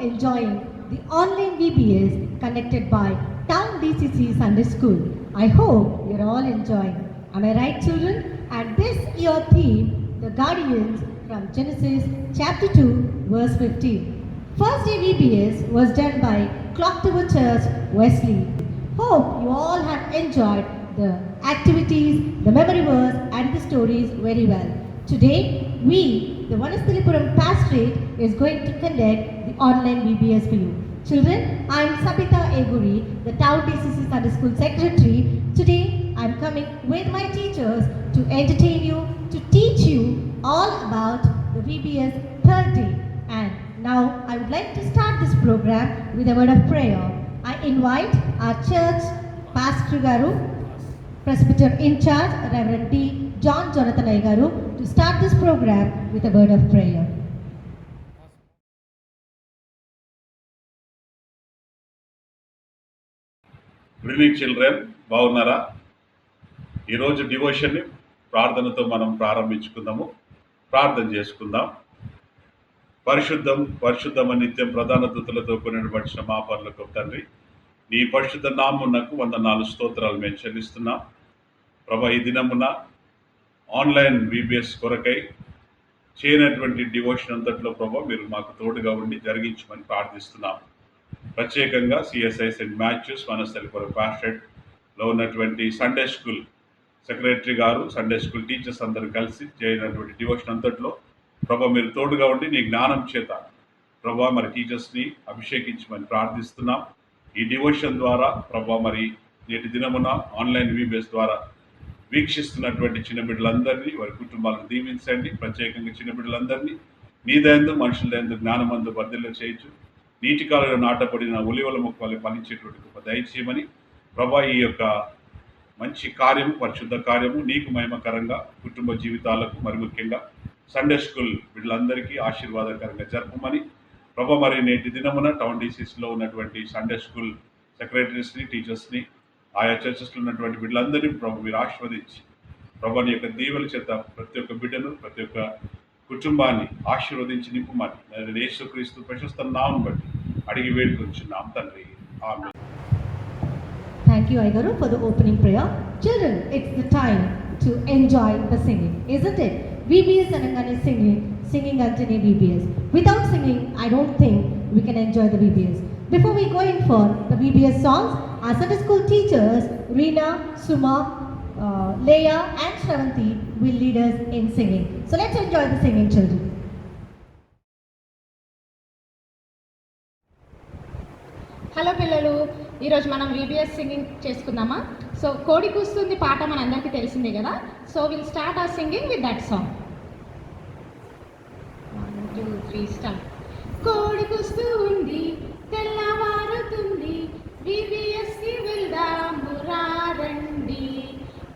enjoying the online VBS conducted by Town DCC Sunday School. I hope you're all enjoying. Am I right, children? And this year theme, the Guardians, from Genesis chapter 2, verse 15. First day VBS was done by Clock Tower Church, Wesley. Hope you all have enjoyed the activities, the memory verse and the stories very well. Today, we, the Vanasthalipuram Pastorate, is going to conduct the online VBS for you. Children, I am Sabita Eguri, the Town DCC Sunday School Secretary. Today, I am coming with my teachers to entertain you, to teach you all about the VBS third day. And now, I would like to start this program with a word of prayer. I invite our church Pastor Garu, Presbyter in charge, Reverend D. John Jonathan Aigaru, to start this program with a word of prayer. Good evening, children. బాగున్నారా? ఈరోజు డివోషన్ని ప్రార్థనతో మనం ప్రారంభించుకుందాము. ప్రార్థన చేసుకుందాం. పరిశుద్ధం నిత్యం ప్రధాన దూతలతో కొనిబడిన మా పరలోక తండ్రి, నీ పరిశుద్ధ నామమునకు వందనాలు స్తోత్రాలు మేము చెల్లిస్తున్నాం. ప్రభా, ఈ దినమున ఆన్లైన్ VBS కొరకై చేయనటువంటి డివోషన్ అంతట్లో ప్రభా మీరు మాకు తోడుగా ఉండి జరిగించమని ప్రార్థిస్తున్నాం. ప్రత్యేకంగా CSI సెయింట్ మాథ్యూస్ వనస్థలిపురం పాస్టరేట్లో ఉన్నటువంటి సండే స్కూల్ సెక్రటరీ గారు, సండే స్కూల్ టీచర్స్ అందరూ కలిసి చేయనటువంటి డివోషన్ అంతట్లో ప్రభా మీరు తోడుగా ఉండి నీ జ్ఞానం చేత ప్రభా మరి టీచర్స్ని అభిషేకించమని ప్రార్థిస్తున్నాం. ఈ డివోషన్ ద్వారా ప్రభా మరి నేటి దినమున ఆన్లైన్ VBS ద్వారా వీక్షిస్తున్నటువంటి చిన్న బిడ్డలందరినీ, వారి కుటుంబాలను దీవించండి. ప్రత్యేకంగా చిన్న బిడ్డలందరినీ నీ దయందు, మనుషుల దయందు, జ్ఞానమందు వర్ధిల్ల చేయొచ్చు. నీటి కాలంలో నాటబడిన ఒలివల మొక్కలు ఫలించేటువంటి గొప్ప దయచేయమని ప్రభా ఈ యొక్క మంచి కార్యము, పరిశుద్ధ కార్యము నీకు మహిమకరంగా కుటుంబ జీవితాలకు, మరి ముఖ్యంగా సండే స్కూల్ బిడ్డలందరికీ ఆశీర్వాదకరంగా జరపమని ప్రభా మరి నేటి దినమున టౌన్ DCCలో ఉన్నటువంటి సండే స్కూల్ సెక్రటరీస్ని, టీచర్స్ని, ఆయా చర్చెస్లో ఉన్నటువంటి బిడ్డలందరినీ ప్రభు మీరు ఆశీర్వదించి ప్రభు నీ యొక్క దీవెల చేత ప్రతి ఒక్క బిడ్డను, ప్రతి ఒక్క కుటుంబాన్ని ఆశీర్వదించి నింపుమని నేను యేసుక్రీస్తు ప్రశస్త నామమును బట్టి అడిగి వేడుకొంచున్నాం తండ్రి. ఆమేన్. Thank you, Aigaru, for the opening prayer. Children, it's the time to enjoy the singing, isn't it? VBS Anangane singing Anjane VBS. Without singing, I don't think we can enjoy the VBS. Before we go in for the VBS songs, our Sunday school teachers, Reena, Suma, Leah and Shravanti will lead us in singing. So let's enjoy the singing, children. Hello పిల్లలు, ఈరోజు మనం VBS singing చేసుకుందామా? So కోడి కూస్తుంది పాట మనందరికీ తెలిసిందే కదా. So will start our singing with that song. 1 2 3 start. కోడి కూస్తూ ఉంది, తెల్లవారుతుంది, VBSకి వెళ్దాము రండి.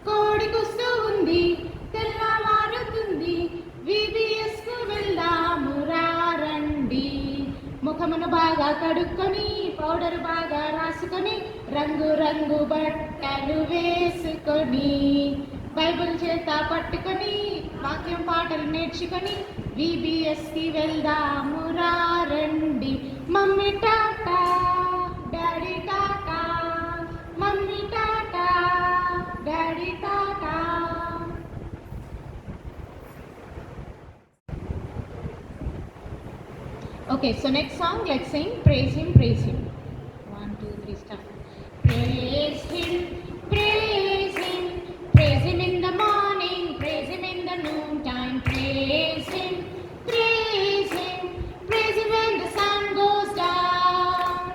కోడి కూస్తూ ఉంది, తెల్లవారుతుంది, VBSకు వెళ్దాము రండి. ముఖమును బాగా కడుక్కొని, పౌడర్ బాగా రాసుకొని, రంగు రంగు బట్టలు వేసుకొని, బైబిల్ చేత పట్టుకొని, వాక్యం పాటలు నేర్చుకొని, VBSకి వెళ్దాము రండి. Mummy tata, daddy Tata, mummy tata, daddy Tata. Okay, so next song, let's sing Praise Him, Praise Him. 1 2 3 start. Praise Him, praise Him, praise Him in the morning, praise Him in the noontime, praise Him, praise Him, praise Him when the sun goes down.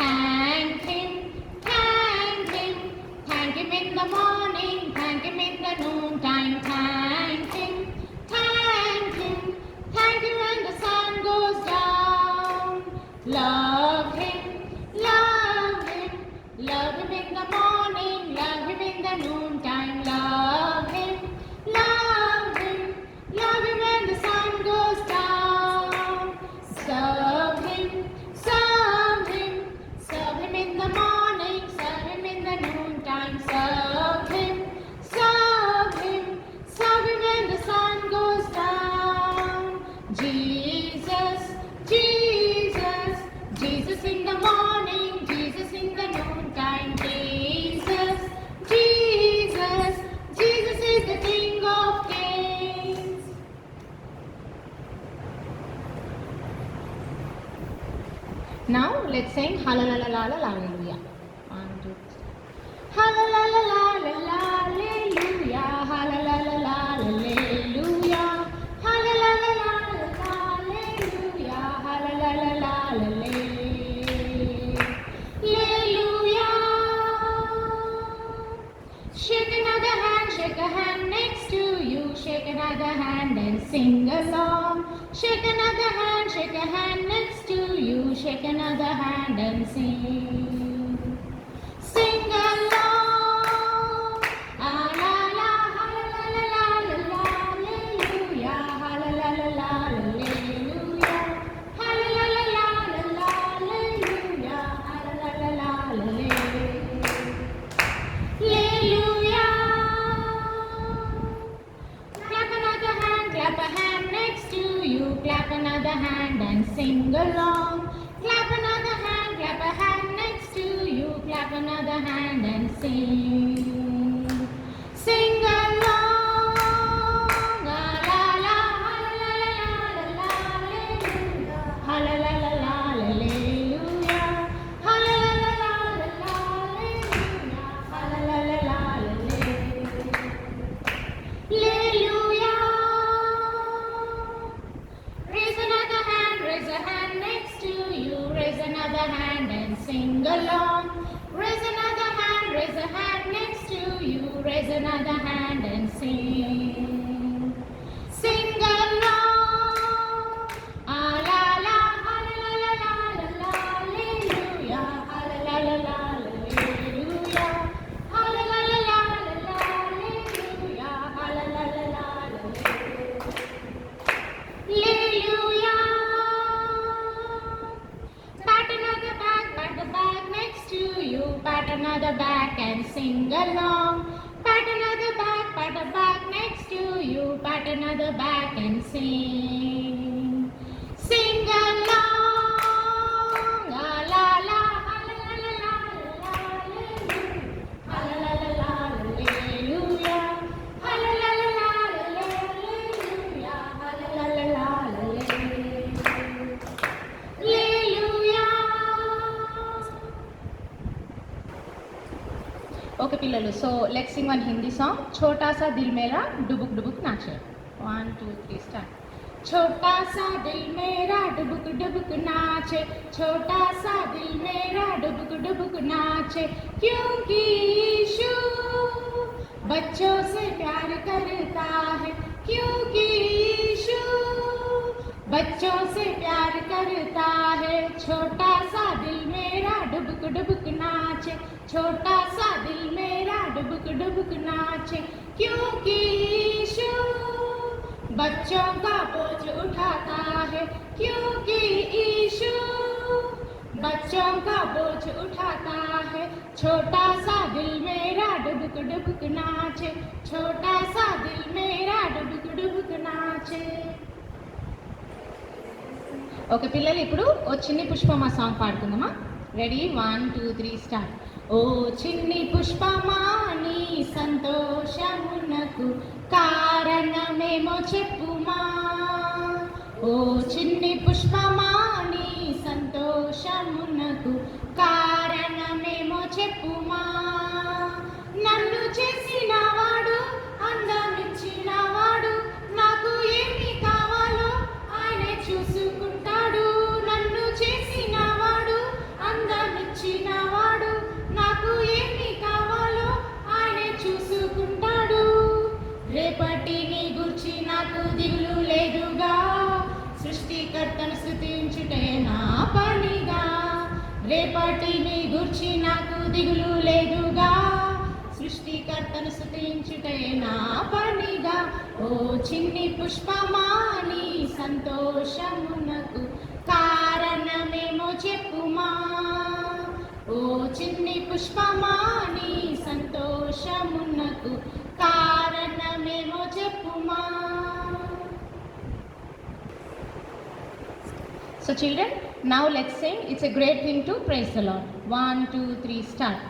Thank Him, thank Him, thank Him in the morning, thank Him in the noontime, thank Him, thank Him, thank Him when the sun goes down. Love Him, love Him, love Him in the morning, love Him in the noontime, love Him, love Him, love Him when the sun goes down. Serve Him, serve Him, serve Him in the morning, serve Him in the noontime, serve Him, serve Him, serve Him when the sun goes down. Jesus, Jesus, let's sing hallelujah. 1, 2, 3. Hallelujah, hallelujah, hallelujah, hallelujah. Shake another hand, shake a hand next to you. Shake another hand and sing along. Shake another hand, shake a hand next to you. Shake another hand and sing. Sing along. Ah la la, hallelujah, hallelujah, hallelujah, hallelujah, hallelujah. Clap another hand, clap a hand next to you. Clap another hand and sing along. Clap another hand, clap a hand next to you. Clap another hand and sing. Sing along. La la la, hallelujah, hallelujah, hallelujah. Raise another hand, raise a hand next to you. Raise another hand and sing along. Raise another hand, raise a hand next to you. Raise another hand and sing. Sing along. Ah la la, hallelujah, hallelujah, hallelujah. Pat another back next to you. Pat another back and sing along. Pat another back next to you. Pat another back and sing. Sing along. Ah la la, hallelujah, Okay, పిల్లలు, so let's sing one Hindi song. छोटा सा दिल मेरा डुबुक डुबुक नाचे. 1, 2, 3 start. छोटा सा दिल मेरा डुबुक डुबुक नाचे. छोटा सा दिल मेरा डुबुक डुबुक नाचे. क्योंकि यीशु बच्चों से प्यार करता है. क्योंकि यीशु बच्चों से प्यार करता है. छोटा सा दिल मेरा डुबुक डुबुक नाचे. छोटा सा दिल मेरा डुबुक डुबुक नाचे. क्योंकि यीशु बच्चों का बोझ उठाता है. क्योंकि यीशु बच्चों का बोझ उठाता है. छोटा सा दिल मेरा डुबुक डुबुक नाचे. छोटा सा दिल मेरा डुबुक डुबुक नाचे. ఓకే పిల్లలు, ఇప్పుడు ఓ చిన్ని పుష్పమా సాంగ్ పాడుకుందామా. Ready, 1, 2, 3 start. ఓ చిన్ని పుష్పమా నీ సంతోషమునకు కారణమేమో చెప్పుమా. ఓ చిన్ని పుష్పమా నీ సంతోషమునకు కారణమేమో చెప్పుమా. నన్ను చేసినవాడు, అందమిచ్చినవాడు, నాకు ఏమి కావాలో ఆయనే చూసుకుంటాడు. నన్ను చేసినవాడు, అందమిచ్చినవాడు, నాకు ఏమి కావాలో ఆయనే చూసుకుంటాడు. రేపటిని గురించి నాకు దిగులు లేదుగా, సృష్టికర్తను స్తుతించుటే నా పనిగా. రేపటిని గురించి నాకు దిగులు లేదుగా, సృష్టికర్తను స్తుతించుటే నా పనిగా. ఓ చిన్ని పుష్పమా నీ సంతోషమునకు కారణమేమో చెప్పుమా. ఓ చిన్ని పుష్పమా నీ సంతోషమునకు కారణమేమో చెప్పుమా. So children, now let's sing It's a Great Thing to Praise the Lord. 1, 2, 3 start.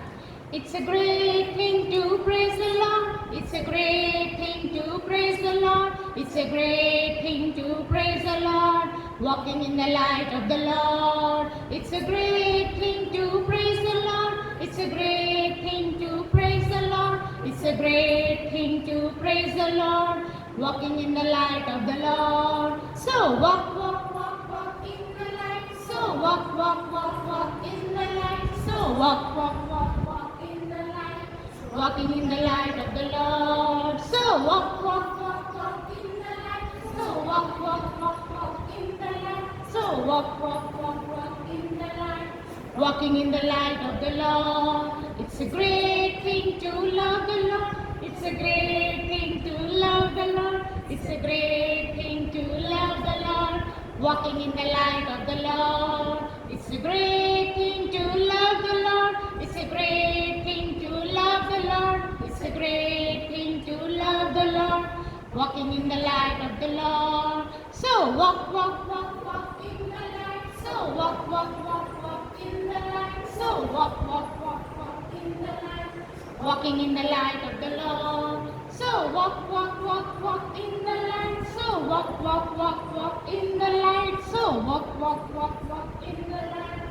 It's a great thing to praise the Lord. It's a great thing to praise the Lord. It's a great thing to praise the Lord. walking in the light of the Lord. It's a great thing to praise the Lord. It's a great thing to praise the Lord. It's a great thing to praise the Lord. Walking in the light of the Lord. So walk, walk, walk, walk in the light. So walk, walk, walk, walk in the light. So walk, walk, walk, walk in the light. Walking in the light of the Lord. So walk, walk, walk, walk in the light. So walk, walk, walk, walk in the light. So walk, walk, walk, walk in the light. Walking in the light of the Lord. It's a great thing to love the Lord. It's a great thing to love the Lord. It's a great thing to love the Lord. Walking in the light of the Lord. It's a great thing to love the Lord. It's a great thing to love the Lord. It's a great thing to love the Lord. Walking in the light of the Lord. So walk, walk, walk, walk in the light. So walk, walk, walk, walk in the light. So walk, walk, walk, walk in the light. Walking in the light of the Lord. So walk, walk, walk, walk in the light. So walk, walk, walk, walk in the light. So walk, walk, walk, walk in the light.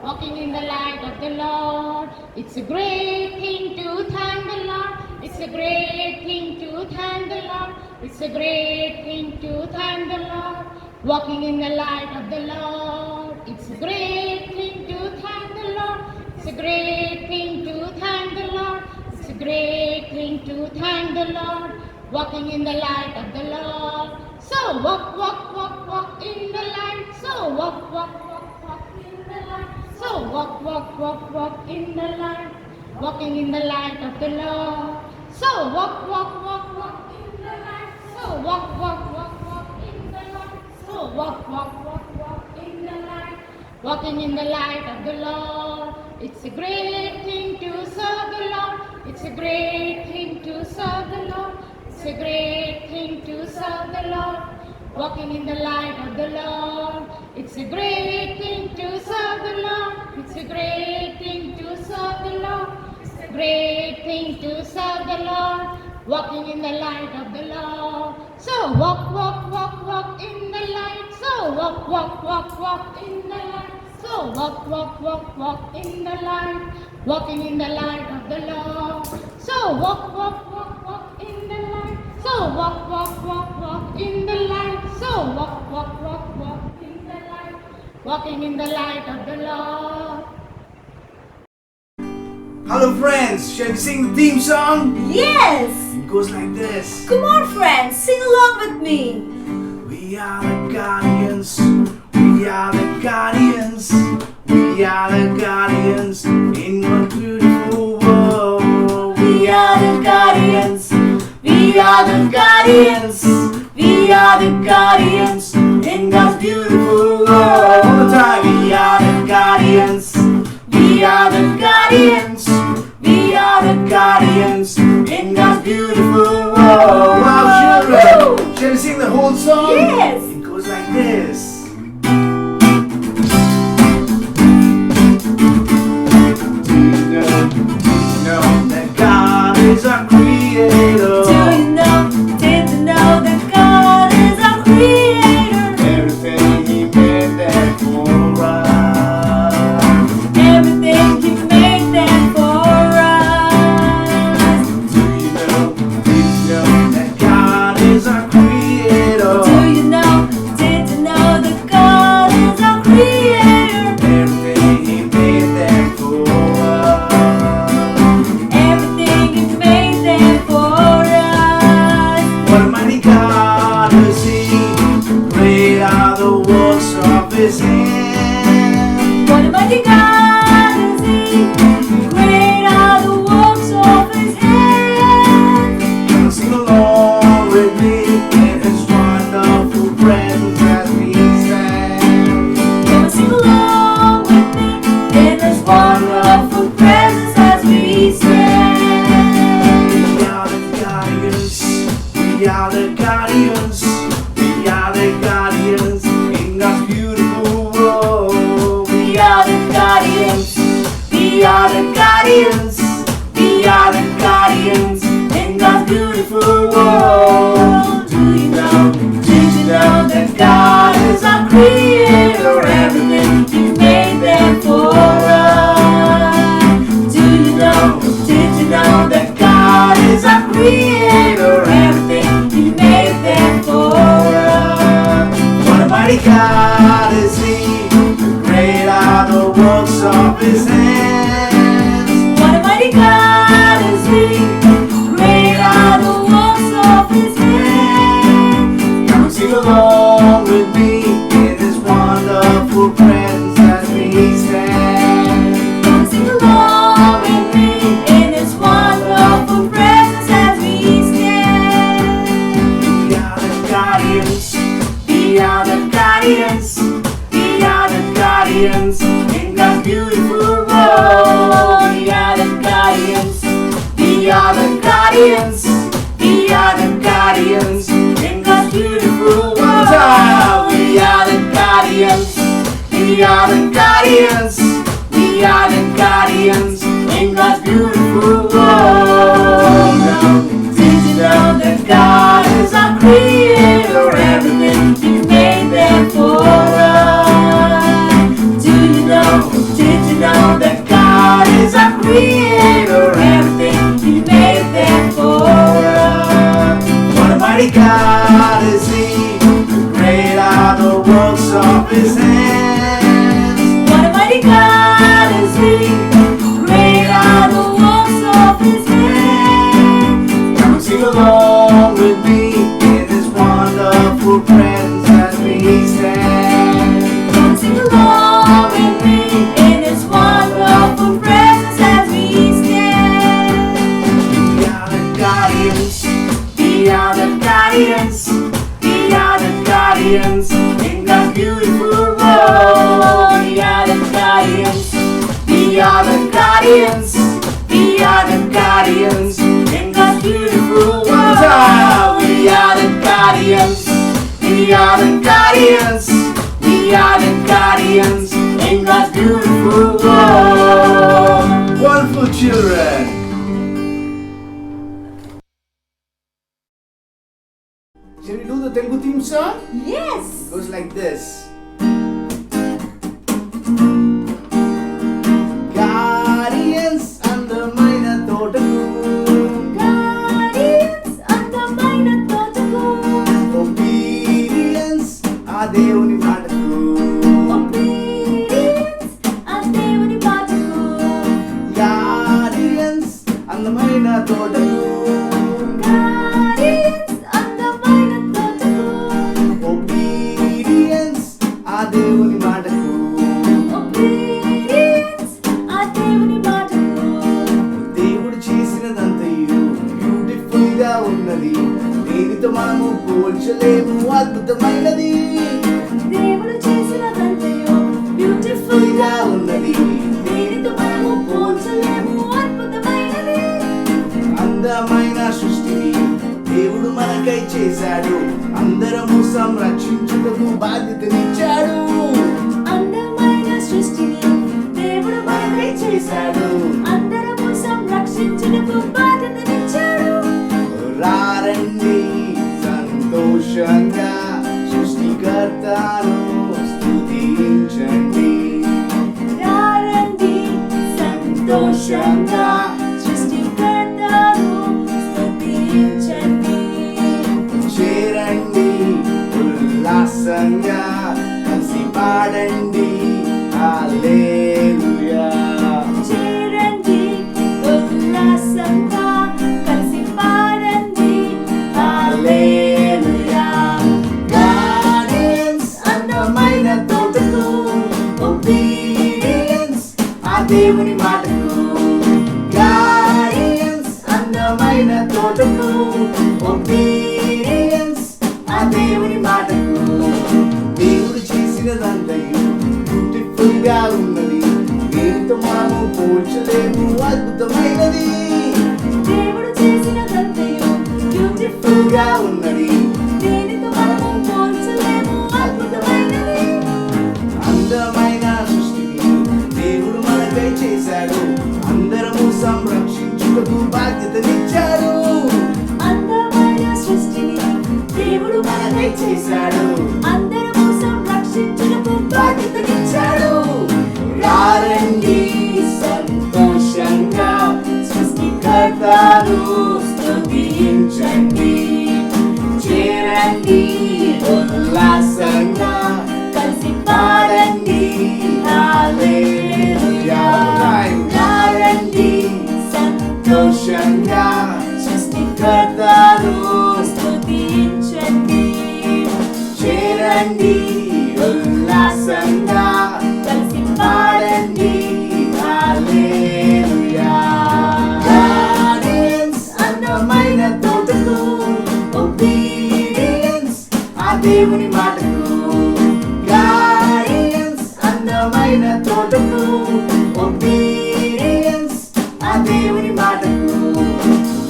Walking in the light of the Lord. It's a great thing to thank the Lord. It's a great thing to thank the Lord. It's a great thing to thank the Lord. Walking in the light of the Lord. It's a great thing to thank the Lord. It's a great thing to thank the Lord. It's a great thing to thank the Lord. Walking in the light of the Lord. So walk, walk, walk, walk in the light. So walk, walk, walk, walk in the light. So walk, walk, walk, walk in the light. Walking in the light of the Lord. So walk, walk, walk, walk in the light. So walk, walk, walk, walk in the light. So walk, walk, walk, walk in the light. Walking in the light of the Lord. It's a great thing to serve the Lord. It's a great thing to serve the Lord. It's a great thing to serve the Lord. Walking in the light of the Lord. It's a great thing to serve the Lord. It's a great thing to serve the Lord. It's a great thing to serve the Lord. Walking in the light of the Lord. So walk, walk, walk, walk in the light. So walk, walk, walk, walk in the light. So walk, walk, walk, walk in the light. Walking in the light of the Lord. So walk, walk, walk, walk in the light. So walk, walk, walk, walk in the light. So walk, walk, walk, walk in the light. Walking in the light of the Lord. Hello friends, shall we sing the theme song? Yes! It goes like this. Come on friends, sing along with me. We are the guardians, we are the guardians, we are the guardians in a beautiful world. We are the guardians, we are the guardians, we are the guardians In God's beautiful world. All the time. We are the guardians, we are the guardians, we are the guardians in God's beautiful world. Wow, children, shall we sing the whole song? Yes! It goes like this. Know that God is our creator. Do you know, did you know that God is our creator? Everything He made that for us. Everything He made there for us. Do you know that God is our creator? Do you know, did you know that God is our creator? Everything He made that for us. Everything He made there for us. What a mighty God is He. Great are the works of His hand. What a mighty God is He! Great are the works of His hands. Come sing along with me in His wonderful presence as we stand. Come and sing along with me in His wonderful presence as we stand. We are the guardians, we are the guardians, we are the guardians in God's beautiful world. We are the guardians, We are the guardians, we are the guardians in God's beautiful world. do you know, Did you know that God is our creator? guardians in God's beautiful world. We are the guardians. We are the guardians. We are the guardians in God's beautiful world. Wonderful children. Shall we do the Telugu theme song? Yes. It goes like this. Guardians అందమైన తోటకు Guardians అందమైన తోటకు obedience ఆ దేవుని మాటకు Obedience ఆ దేవుని మాటకు Guardians అందమైన తోటకు Guardians అందమైన తోటకు obedience ఆ దేవుని మాటకు Obedience ఆ దేవుని మాటకు దేవుడు చేసినదంతయు బ్యూటిఫుల్ గా ఉన్నది దేనితో మనము పోల్చలేము అద్భుతమైనది దేవుడు చేసినదంతయు బ్యూటిఫుల్ గా ఉన్నది దేనితో మనము పోల్చలేము అద్భుతమైనది అందమైన సృష్టిని దేవుడు మనకై చేశాడు అందరము సంరక్షించుటకు బాధ్యతనిచ్చాడు అందమైన సృష్టిని దేవుడు మనకై చేశాడు అందరము సంరక్షించుటకు బాధ్యతనిచ్చాడు రారండి సంతోషంగా సృష్టికర్తను స్తుతించండి రారండి సంతోషంగా సృష్టికర్తను స్తుతించండి చేరండి ఉల్లాసంగా కలిసి పాడండి హల్లెలూయా చేరండి ఉల్లాసంగా కలిసి పాడండి హల్లెలూయా Guardians అందమైన తోటకు obedience ఆ దేవుని మాటకు Guardians అందమైన తోటకు obedience ఆ దేవుని మాటకు దేవుడు చేసినదంతయు బ్యూటిఫుల్ గా ఉన్నది దేనితో మనము పోల్చలేము అద్భుతమైనది దేవుడు చేసినదంతయు బ్యూటిఫుల్ గా ఉన్నది దేనితో మనము పోల్చలేము అద్భుతమైనది అందమైన సృష్టిని దేవుడు మనకై చేశాడు అందరము సంరక్షించుటకు బాధ్యతనిచ్చాడు అందమైన సృష్టిని దేవుడు మనకై చేశాడు అందరము సంరక్షించుటకు బాధ్యతనిచ్చాడు రారండి సంతోషంగా సృష్టికర్తను స్తుతించండి చేరండి ఉల్లాసంగా కలిసి పాడండి హల్లెలూయా రారండి సంతోషంగా సృష్టికర్తను స్తుతించండి చేరండి ఉల్లాసంగా కలిసి పాడండి హల్లెలూయా Guardians అందమైన తోటకు obedience ఆ దేవుని మాటకు Guardians అందమైన తోటకు obedience ఆ దేవుని మాటకు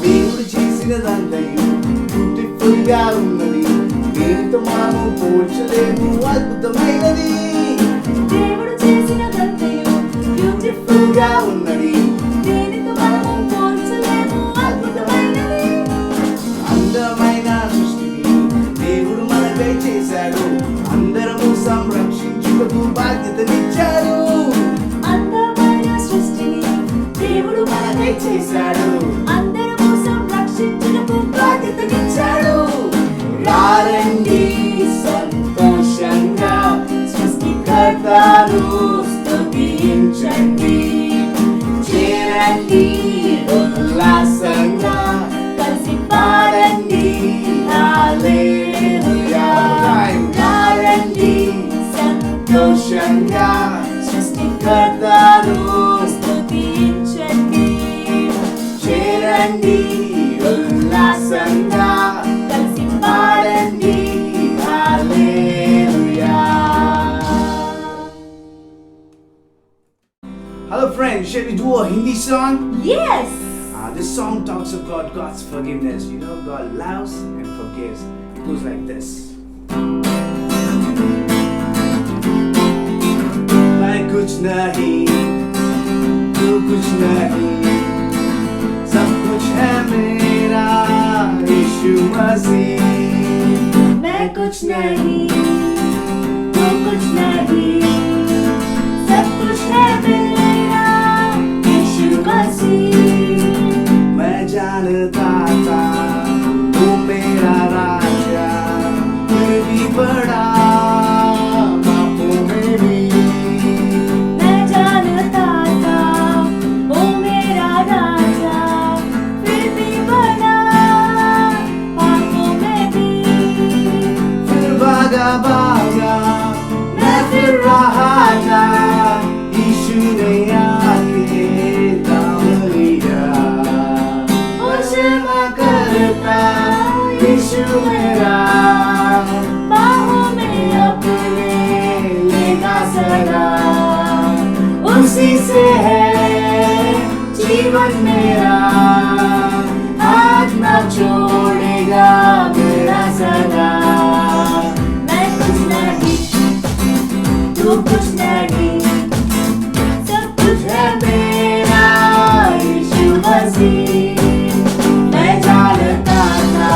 దేవుడు చేసినదంతయు బ్యూటిఫుల్ గా ఉన్నది దేనితో మనము పోల్చలేము అద్భుతమైనది దేవుడు చేసినదంతయు బ్యూటిఫుల్ గా ఉన్నది దేనితో మనము పోల్చలేము అద్భుతమైనది అందమైన సృష్టిని దేవుడు మనకై చేశాడు అందరము సంరక్షించుటకు బాధ్యతనిచ్చాడు అందమైన సృష్టిని దేవుడు మనకై చేశాడు అందరము సంరక్షించుటకు బాధ్యతనిచ్చాడు రారండి సంతోషంగా సృష్టికర్తను స్తుతించండి చేరండి ఉల్లాసంగా కలిసి పాడండి హల్లెలూయా రారండి సంతోషంగా సృష్టికర్తను స్తుతించండి చేరండి ఉల్లాసంగా కలిసి పాడండి హల్లెలూయా Hello friends, shall we do a Hindi song? Yes. This song talks about God's forgiveness. You know, God loves and forgives. It goes like this. मैं कुछ नहीं, तू कुछ नहीं, सब कुछ है मेरा यीशु मसीह। मैं कुछ नहीं, तू कुछ नहीं, सब कुछ है मेरा यीशु मसीह। मैं जानता था तू मेरा राजा, फिर भी बड़ा पापों में भी। मैं जानता था वो मेरा राजा, फिर भी बड़ा पापों में भी। फिर भागा भागा मैं फिर रहा था, यीशु ने आके थाम लिया। वो क्षमा करता यीशु मेरा, बाहों में अपने लेगा सदा। उसी से है जीवन मेरा, हाथ न छोड़ेगा मेरा सदा। मैं कुछ नहीं, तू कुछ नहीं, सब कुछ है मेरा यीशु मसीह। मैं जानता था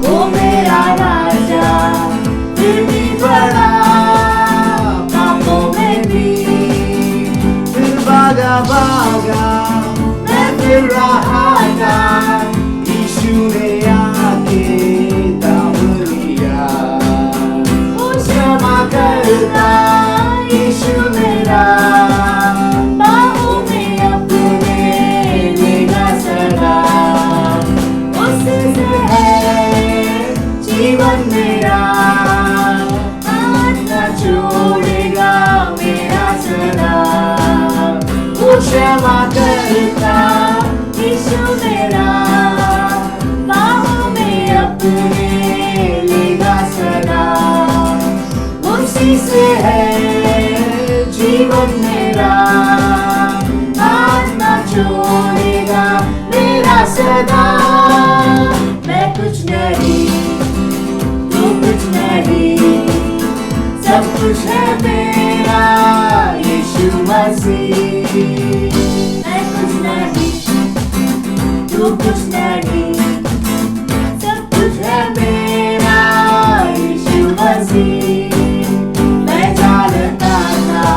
वो मेरा राजा, फिर भी बड़ा पापों में भी। फिर भागा भागा मैं फिर रहा था, यीशु ने आके थाम लिया। वो क्षमा करता यीशु मेरा, बाहों में अपने लेगा सदा। उससे है जीवन मेरा, हाथ न छोड़ेगा मेरा सदा। वो क्षमा करता यीशु मेरा, बाहों में अपने लेगा सदा। उसी से है जीवन मेरा, हाथ न छोड़ेगा मेरा सदा। मैं कुछ नहीं, तू कुछ नहीं, सब कुछ है मेरा यीशु मसीह। मैं कुछ नहीं, तू कुछ नहीं, सब कुछ है मेरा यीशु मसीह। मैं जानता था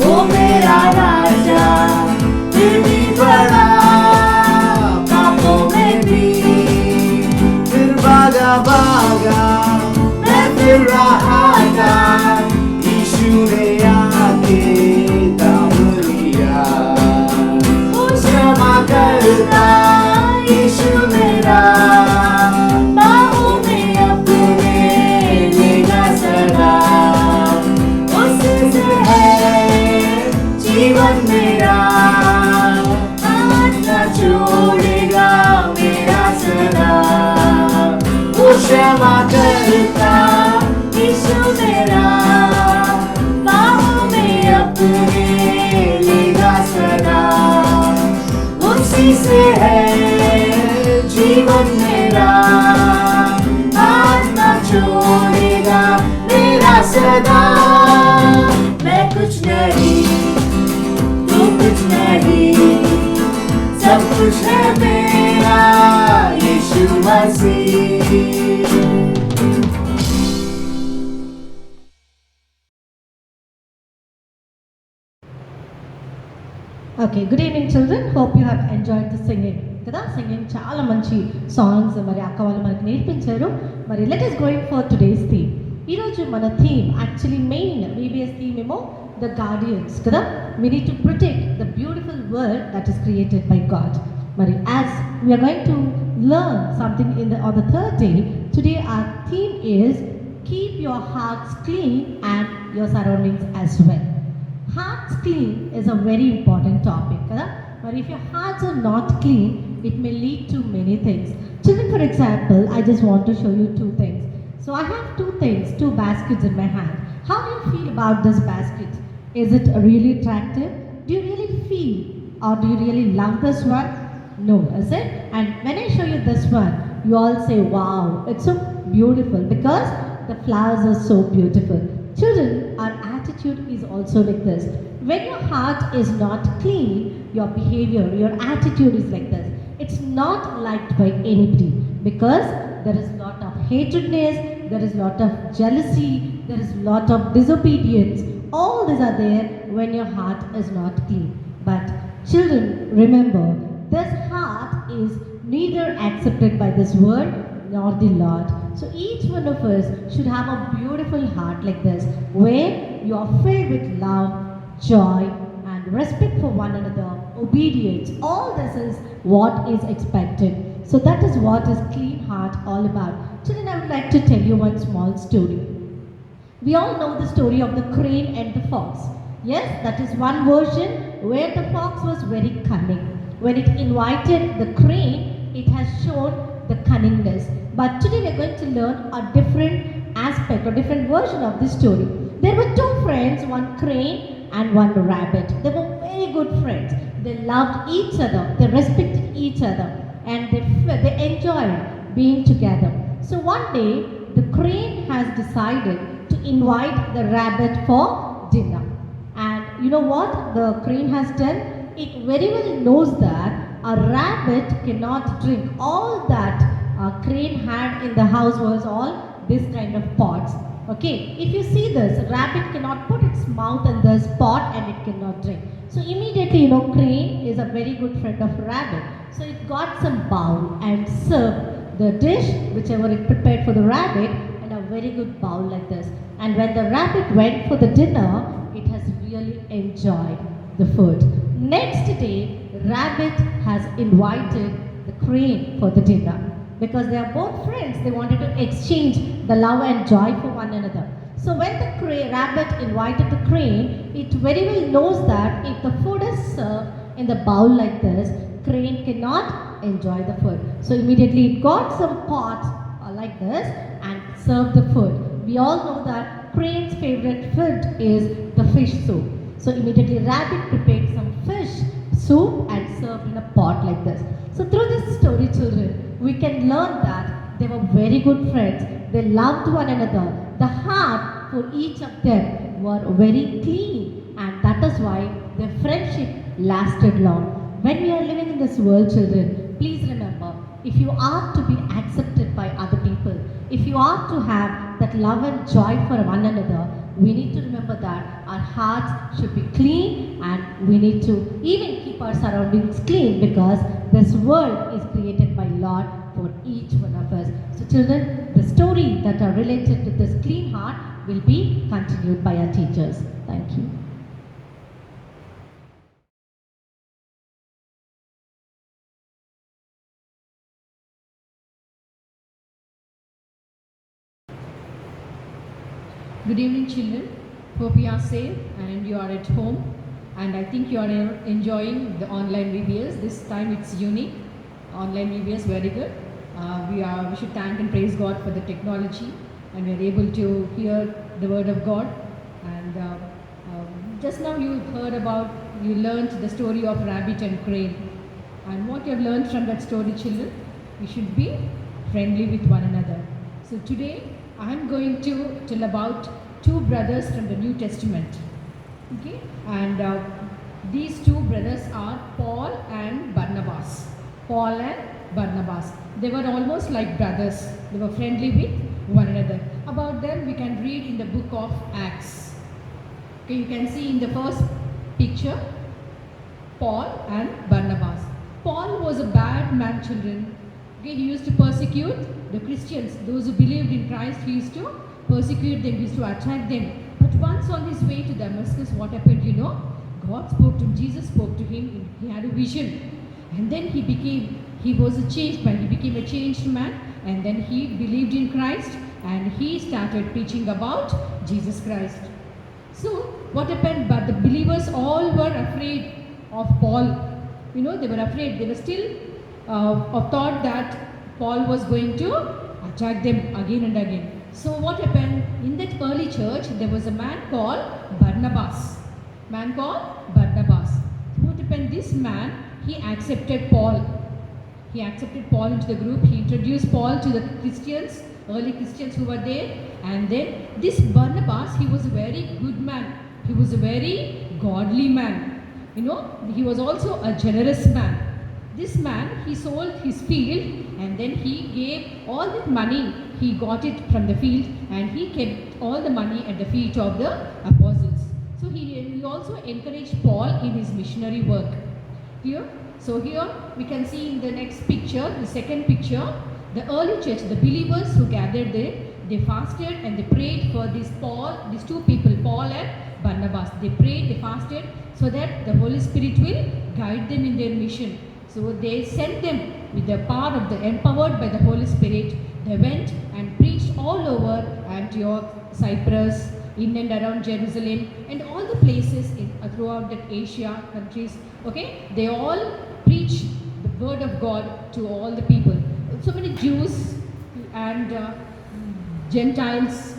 वो मेरा राजा, फिर भी बड़ा पापों में भी। फिर भागा भागा मैं फिर रहा था, यीशु ने आके थाम लिया। वो क्षमा करता यीशु मेरा, बाहों में अपने लेगा सदा। उससे है जीवन मेरा, हाथ न छोड़ेगा मेरा सदा। वो क्षमा करता यीशु मेरा, बाहों में अपने लेगा सदा। उसी से है जीवन मेरा, हाथ न छोड़ेगा मेरा सदा। मैं कुछ नहीं, तू कुछ नहीं, सब कुछ है मेरा यीशु मसीह। Okay, good evening children. Hope you have enjoyed the singing. కదా సింగింగ్ చాలా మంచి సాంగ్స్ మరి అక్క వాళ్ళు మనకి నేర్పించారు. మరి let us going for today's theme. ఈరోజు మన theme actually main VBS theme ఏమో ద గార్డియన్స్ కదా. We need to protect the beautiful world that is created by God. మరి as we are going to learn something on the third day, today our theme is keep your hearts clean and your surroundings as well. Hearts clean is a very important topic kada. But if your hearts are not clean, it may lead to many things. Children, for example, I just want to show you two things. So I have two things, two baskets in my hand. How do you feel about this basket? Is it really attractive? Do you really feel or do you really love this one? No, is it? And when I show you this one, you all say, wow, it's so beautiful because the flowers are so beautiful. Children, our attitude is also like this. When your heart is not clean, your behavior, your attitude is like this. It's not liked by anybody because there is lot of hatredness, there is lot of jealousy, there is lot of disobedience. All these are there when your heart is not clean. But children, remember, this heart is neither accepted by this world nor the Lord. So each one of us should have a beautiful heart like this, where you are filled with love, joy, and respect for one another, obedience. All this is what is expected. So that is what is clean heart all about. Children, I would like to tell you one small story. We all know the story of the crane and the fox. Yes, that is one version where the fox was very cunning. When it invited the crane, it has shown the cunningness. But today we are going to learn a different aspect or different version of this story. There were two friends, one crane and one rabbit. They were very good friends. They loved each other, they respected each other, and they enjoyed being together. So one day, the crane has decided to invite the rabbit for dinner. And you know what the crane has done? It very well knows that a rabbit cannot drink. All that crane had in the house was all this kind of pots. Okay, if you see this, rabbit cannot put its mouth in this pot and it cannot drink. So immediately, crane is a very good friend of rabbit. So it got some bowl and served the dish, whichever it prepared for the rabbit, in a very good bowl like this. And when the rabbit went for the dinner, it has really enjoyed the food. Next day, rabbit has invited the crane for the dinner. Because they are both friends, they wanted to exchange the love and joy for one another. So when the rabbit invited the crane, it very well knows that if the food is served in the bowl like this, crane cannot enjoy the food. So immediately it got some pot like this and served the food. We all know that crane's favorite food is the fish soup. So immediately rabbit prepared some fish soup and served in a pot like this. So through this story, children, we can learn that they were very good friends. They loved one another. The heart for each of them were very clean, and that is why their friendship lasted long. When we are living in this world, children, please remember, if you are to be accepted by other people, if you are to have that love and joy for one another, we need to remember that our hearts should be clean, and we need to even keep our surroundings clean, because this world is created by Lord for each one of us. So children, the story that are related to this clean heart will be continued by our teachers. Thank you. Good evening, children. Hope you are safe and you are at home. And I think you are enjoying the online VBS. This time it's unique. Online VBS, very good. We should thank and praise God for the technology, and we are able to hear the word of God. And just now you learned the story of rabbit and crane. And what you have learned from that story, children, we should be friendly with one another. So today I am going to tell about two brothers from the New Testament. Okay, and these two brothers are Paul and Barnabas. Paul and Barnabas. They were almost like brothers. They were friendly with one another. About them we can read in the book of Acts. Okay, you can see in the first picture Paul and Barnabas. Paul was a bad man, children. Okay, he used to persecute the Christians, those who believed in Christ. He used to persecute them, he used to attack them. But once on his way to Damascus, what happened, God spoke to him, Jesus spoke to him, he had a vision. And then he was a changed man, he became a changed man, and then he believed in Christ, and he started preaching about Jesus Christ. So what happened? But the believers all were afraid of Paul. They were afraid. They were still of thought that Paul was going to attack them again and again. So what happened? In that early church, there was a man called Barnabas. So what happened? This man, he accepted Paul. He accepted Paul into the group. He introduced Paul to the Christians, early Christians who were there. And then this Barnabas, he was a very good man. He was a very godly man. You know, he was also a generous man. This man, he sold his field and then he gave all that money, he got it from the field and he kept all the money at the feet of the apostles. So he also encouraged Paul in his missionary work. Here, so here we can see in the next picture, the second picture, the early church, the believers who gathered there, they fasted and they prayed for these two people, Paul and Barnabas. They prayed, they fasted so that the Holy Spirit will guide them in their mission. So they sent them with the power of the empowered by the Holy Spirit. They went and preached all over Antioch, Cyprus, in and around Jerusalem, and all the places throughout the Asia countries. Okay, they all preached the word of God to all the people. So many Jews and Gentiles,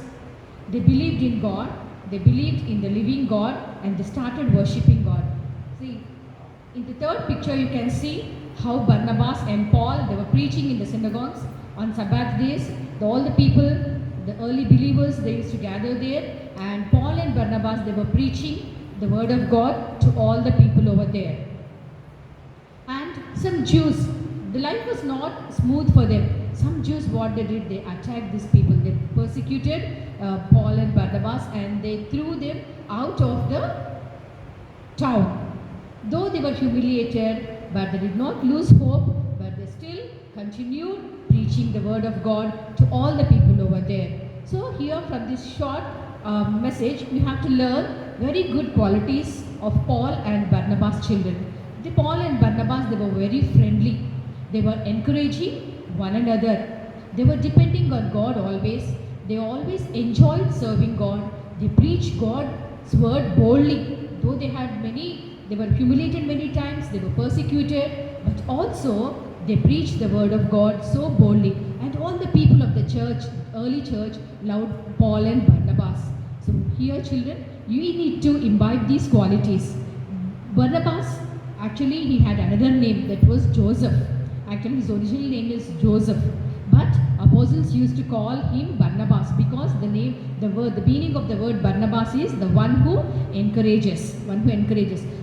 they believed in God. They believed in the living God, and they started worshipping God. See, in the third picture, you can see how Barnabas and Paul, they were preaching in the synagogues on Sabbath days. All the people, the early believers, they used to gather there, and Paul and Barnabas, they were preaching the word of God to all the people over there. And some Jews, the life was not smooth for them. Some Jews, what they did, they attacked these people. They persecuted Paul and Barnabas, and they threw them out of the town. Though they were humiliated, but they did not lose hope, but they still continued preaching the word of God to all the people over there. So here from this short message, we have to learn very good qualities of Paul and Barnabas' children. The Paul and Barnabas, they were very friendly. They were encouraging one another. They were depending on God always. They always enjoyed serving God. They preached God's word boldly. Though they were humiliated many times, they were persecuted, but also they preached the word of God so boldly. And all the people of the church, early church, loved Paul and Barnabas. So here, children, you need to imbibe these qualities. Barnabas, actually, he had another name, that was Joseph. Actually, his original name is Joseph, but apostles used to call him Barnabas because the meaning of the word Barnabas is the one who encourages.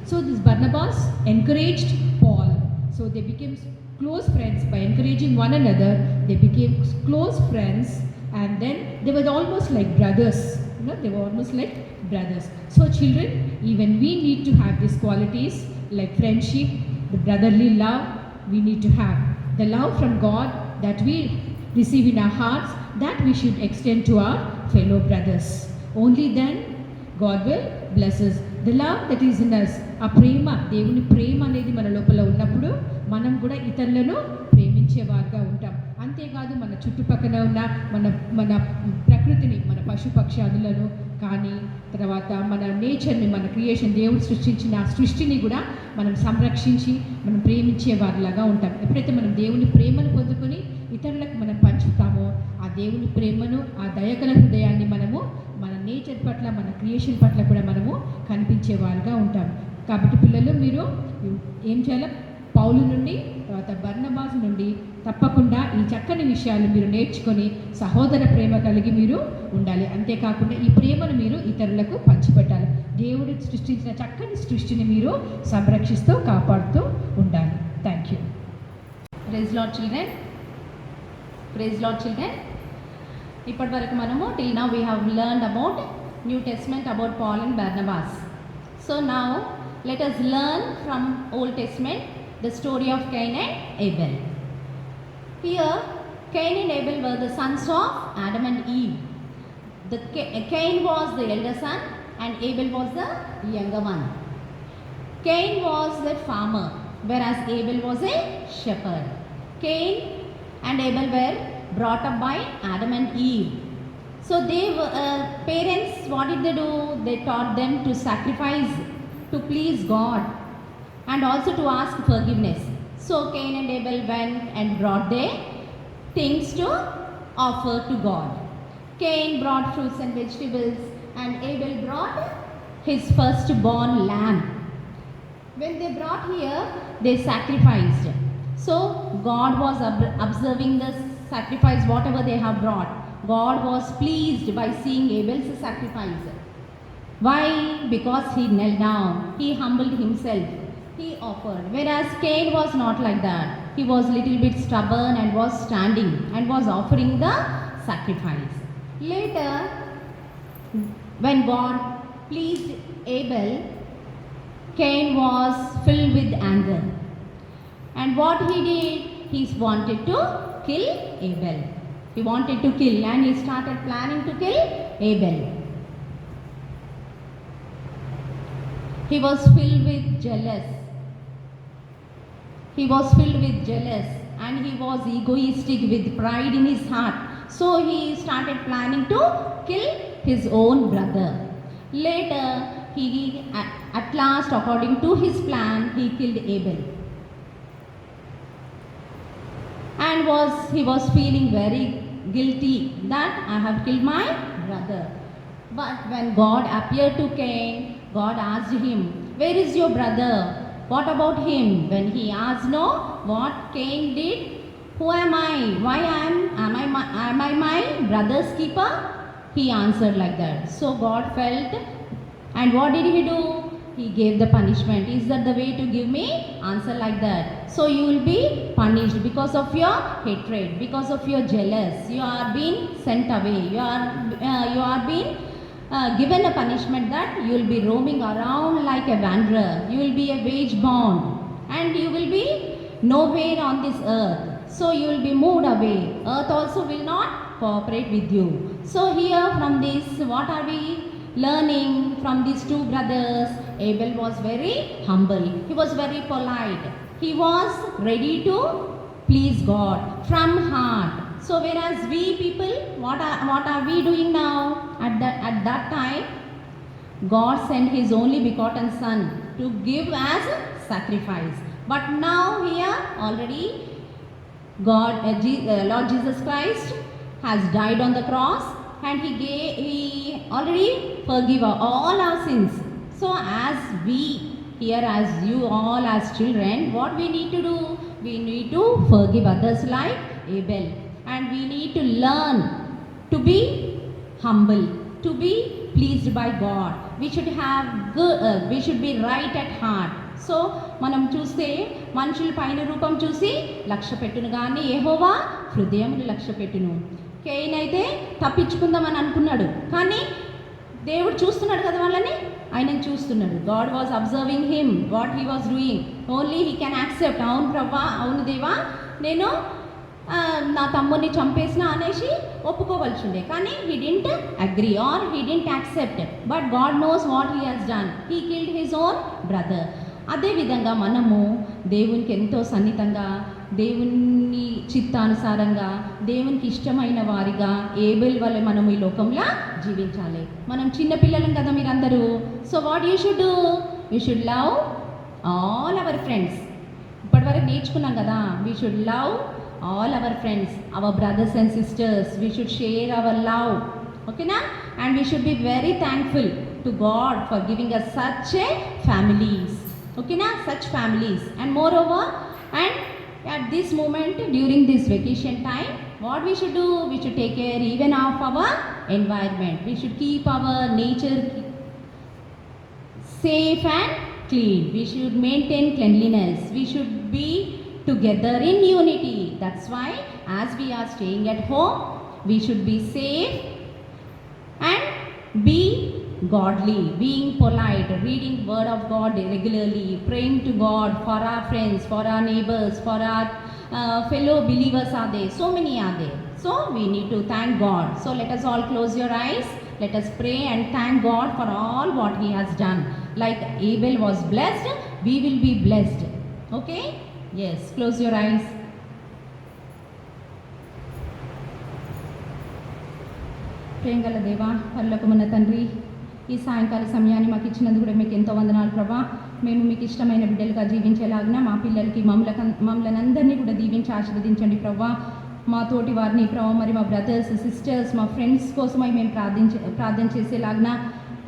So this Barnabas encouraged Paul. So they became close friends. By encouraging one another, they became close friends, and then they were almost like brothers. They were almost like brothers. So children, even we need to have these qualities like friendship, the brotherly love. We need to have the love from God that we receive in our hearts, that we should extend to our fellow brothers. Only then God will bless us. The love that is in us, ఆ ప్రేమ, దేవుని ప్రేమ అనేది మన లోపల ఉన్నప్పుడు మనం కూడా ఇతరులను ప్రేమించేవారుగా ఉంటాం. అంతేకాదు మన చుట్టుపక్కల ఉన్న మన ప్రకృతిని, మన పశు పక్షాదులను కానీ, తర్వాత మన నేచర్ని, మన క్రియేషన్, దేవుడు సృష్టించిన ఆ సృష్టిని కూడా మనం సంరక్షించి మనం ప్రేమించే వారిలాగా ఉంటాం. ఎప్పుడైతే మనం దేవుని ప్రేమను పొందుకొని ఇతరులకు మనం పంచుతామో, ఆ దేవుని ప్రేమను, ఆ దయగల హృదయాన్ని మనము మన నేచర్ పట్ల, మన క్రియేషన్ పట్ల కూడా మనము కనిపించేవారుగా ఉంటాం. కాబట్టి పిల్లలు, మీరు ఏం చేయాలి? పౌలు నుండి, తర్వాత బర్నబాస్ నుండి తప్పకుండా ఈ చక్కని విషయాలు మీరు నేర్చుకొని సహోదర ప్రేమ కలిగి మీరు ఉండాలి. అంతేకాకుండా ఈ ప్రేమను మీరు ఇతరులకు పంచిపెట్టాలి. దేవుడు సృష్టించిన చక్కని సృష్టిని మీరు సంరక్షిస్తూ కాపాడుతూ ఉండాలి. Thank you. Praise Lord children. Praise Lord children. ఇప్పటి వరకు మనము till now we have learned about New Testament about Paul and Barnabas. So now let us learn from Old Testament the story of Cain and Abel. Here, Cain and Abel were the sons of Adam and Eve. Cain was the elder son and Abel was the younger one. Cain was the farmer, whereas Abel was a shepherd. Cain and Abel were brought up by Adam and Eve. So they were parents. What did they do? They taught them to sacrifice to please God and also to ask forgiveness. So Cain and Abel went and brought their things to offer to God. Cain brought fruits and vegetables and Abel brought his firstborn lamb. When they brought here, they sacrificed. So God was observing the sacrifice, whatever they have brought. God was pleased by seeing Abel's sacrifice. Why? Because he knelt down, he humbled himself, he offered. Whereas Cain was not like that. He was little bit stubborn and was standing and was offering the sacrifice. Later, when God pleased Abel, Cain was filled with anger. And what he did, he wanted to kill Abel. He wanted to kill, and he started planning to kill Abel. He was filled with jealous. He was filled with jealous, and he was egoistic with pride in his heart. So he started planning to kill his own brother. Later, at last, according to his plan, he killed Abel. And he was feeling very guilty that I have killed my brother. But when God appeared to Cain, God asked him, "Where is your brother? What about him?" When he asked no, what Cain did? "Who am I? Why am I my brother's keeper?" He answered like that. So God felt, and what did he do? He gave the punishment. Is that the way to give me? Answer like that. So you will be punished because of your hatred, because of your jealous. You are being sent away. You are being given a punishment that you will be roaming around like a wanderer. You will be a wage bound, and you will be nowhere on this earth. So you will be moved away. Earth also will not cooperate with you. So here from this, what are we learning from these two brothers? Abel was very humble. He was very polite. He was ready to please God from heart. So whereas we people, what are we doing now? At that time, God sent His only begotten Son to give as sacrifice. But now here already Lord Jesus Christ has died on the cross, and He already forgive all our sins. So as we here, as you all as children, what we need to do? We need to forgive others like Abel, and we need to learn to be humble, to be pleased by God. We should be right at heart. So మనం చూస్తే మనుషుల పైన రూపం చూసి లక్ష్య పెట్టును, కానీ యెహోవా హృదయమును లక్ష్య పెట్టును. కేయిన్ అయితే తప్పించుకుందామని అనుకున్నాడు, కానీ దేవుడు చూస్తున్నాడు కదా వాళ్ళని, ఆయనను చూస్తున్నాడు. God was observing him, what he was doing. Only he can accept, అవును ప్రభా, అవును దేవా, నేను నా తమ్ముడిని చంపేసిన అనేసి ఒప్పుకోవలసిండే, కానీ he didn't agree or he didn't accept. But God knows what he has done. He killed his own brother. అదేవిధంగా మనము దేవునికి ఎంతో సన్నిహితంగా, దేవుని చిత్తానుసారంగా, దేవునికి ఇష్టమైన వారిగా ఏబెల్ వల్ల మనం ఈ లోకంలో జీవించాలి. మనం చిన్నపిల్లలం కదా మీరందరూ. So what you should do? You should love all our friends. ఇప్పటివరకు నేర్చుకున్నాం కదా, we should love all our friends, our brothers and sisters. We should share our love, okay na? And we should be very thankful to God for giving us such a families, okay na? Such families. And moreover, and at this moment during this vacation time, what we should do? We should take care even of our environment. We should keep our nature safe and clean. We should maintain cleanliness. We should be together in unity. That's why as we are staying at home, we should be safe and be godly, being polite, reading word of God regularly, praying to God for our friends, for our neighbors, for our fellow believers are there. So many are there. So we need to thank God. So let us all close your eyes. Let us pray and thank God for all what He has done. Like Abel was blessed, we will be blessed. Okay? Yes, close your eyes. ప్రేమగల దేవా, పరలోకమున్న తండ్రి, ఈ సాయంకాల సమయాన్ని మాకు ఇచ్చినందుకు కూడా మీకు ఎంతో వందనాలు ప్రభా. మేము మీకు ఇష్టమైన బిడ్డలుగా జీవించేలాగిన మా పిల్లలకి మమ్మల్ని అందరినీ కూడా దీవించి ఆశీర్వదించండి ప్రభా. మా తోటి వారిని ప్రభా, మరి మా బ్రదర్స్, సిస్టర్స్, మా ఫ్రెండ్స్ కోసమై మేము ప్రార్థన చేసేలాగిన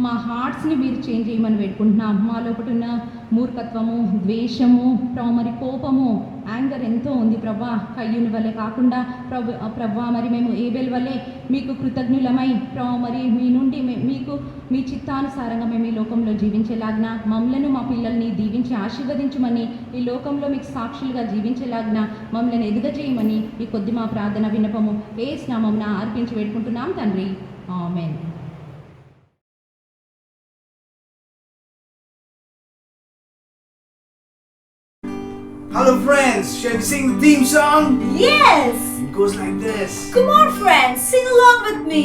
మా హార్ట్స్ని మీరు చేంజ్ చేయమని వేడుకుంటున్నాం. మా లోపల ఉన్న మూర్ఖత్వము, ద్వేషము, ప్రభా, మరి కోపము యాంగర్ ఎంతో ఉంది ప్రభా. కయ్యూని వల్లే కాకుండా ప్రభా మరి మేము ఏబెల్ వల్లే మీకు కృతజ్ఞులమై ప్రభా మరి మీ నుండి మీకు మీ చిత్తానుసారంగా మేము ఈ లోకంలో జీవించేలాగిన మమ్మలను మా పిల్లల్ని దీవించి ఆశీర్వదించమని, ఈ లోకంలో మీకు సాక్షులుగా జీవించేలాగిన మమ్మల్ని ఎదుగజేయమని ఈ కొద్ది మా ప్రార్థన విన్నపము యేసు నామమున అర్పించి వేడుకుంటున్నాం తండ్రి. ఆమేన్. Hello friends, shall we sing the theme song? Yes! It goes like this. Come on, friends, sing along with me.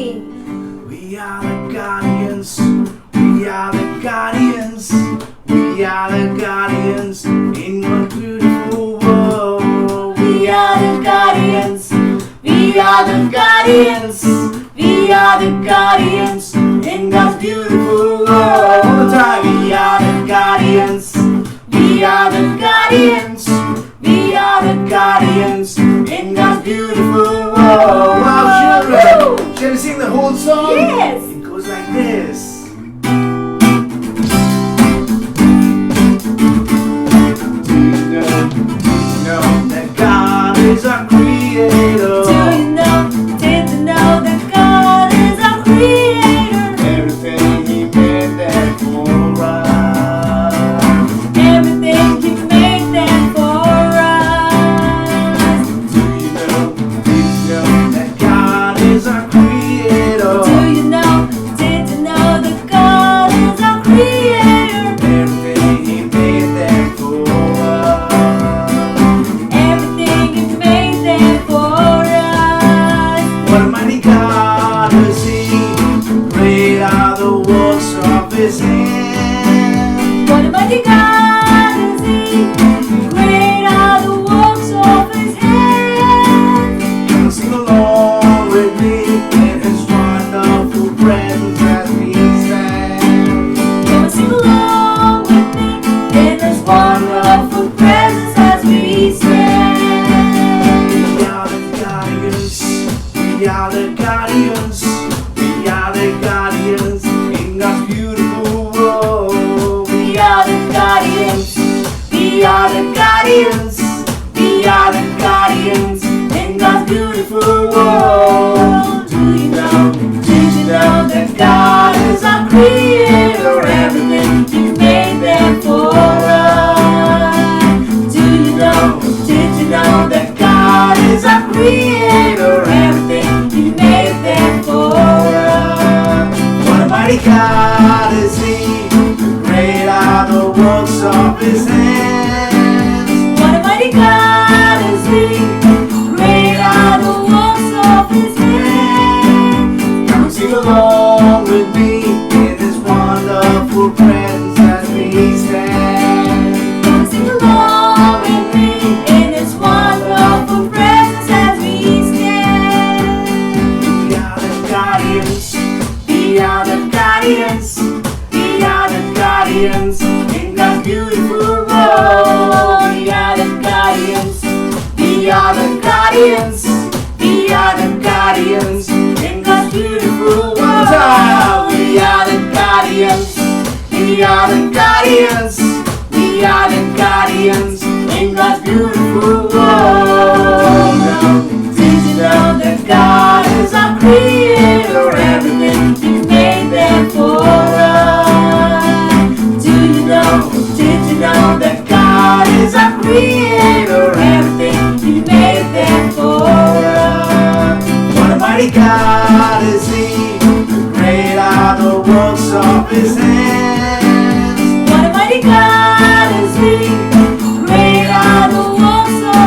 We are the guardians, we are the guardians, we are the guardians in a beautiful world. We are the guardians, we are the guardians, we are the guardians In God's beautiful world. All the time. We are the guardians, we are the guardians, we are the guardians in God's beautiful world. Wow, children, shall we sing the whole song? Yes. It goes like this. Do you know that God is our creator? Do you know, did you know that God is our creator? Everything He made that for us. Everything He made that for us. Do you know that God is our creator? Do you know, did you know that God is our creator? Everything He made that for us. Everything He made that for us. What a mighty God is He! Great are the works of His hands. What a mighty God is He! Great are the works of His hands. Come sing along with me in His wonderful presence as we stand. Come sing along with me in His wonderful presence as we stand. We are the guardians, we are the guardians, we are the guardians in God's beautiful world. We are the guardians, we are the guardians, we are the guardians in God's beautiful world. Do you know, did you know that God is our creator? Everything He made there for us. Do you know, did you know that God is our creator? Everything He made there for us. What a mighty God is He! Great are the works of His hands. What a mighty God is He! Great are the works of His hands. Come sing along with me in His wonderful presence as we stand. Come sing along with me in His wonderful presence as we stand. We are the guardians, we are the guardians, we are the guardians in God's beautiful world. We are the guardians, We are the guardians, we are the guardians in God's beautiful world. We are the guardians, we are the guardians, we are the guardians in God's beautiful world. did you know that God is our creator? Everything He made there for us. Do you know, did you know that God is our creator? Everything He made there for us. What a mighty God is He! Great are the works of His hands. What a mighty God is He! Great are the works of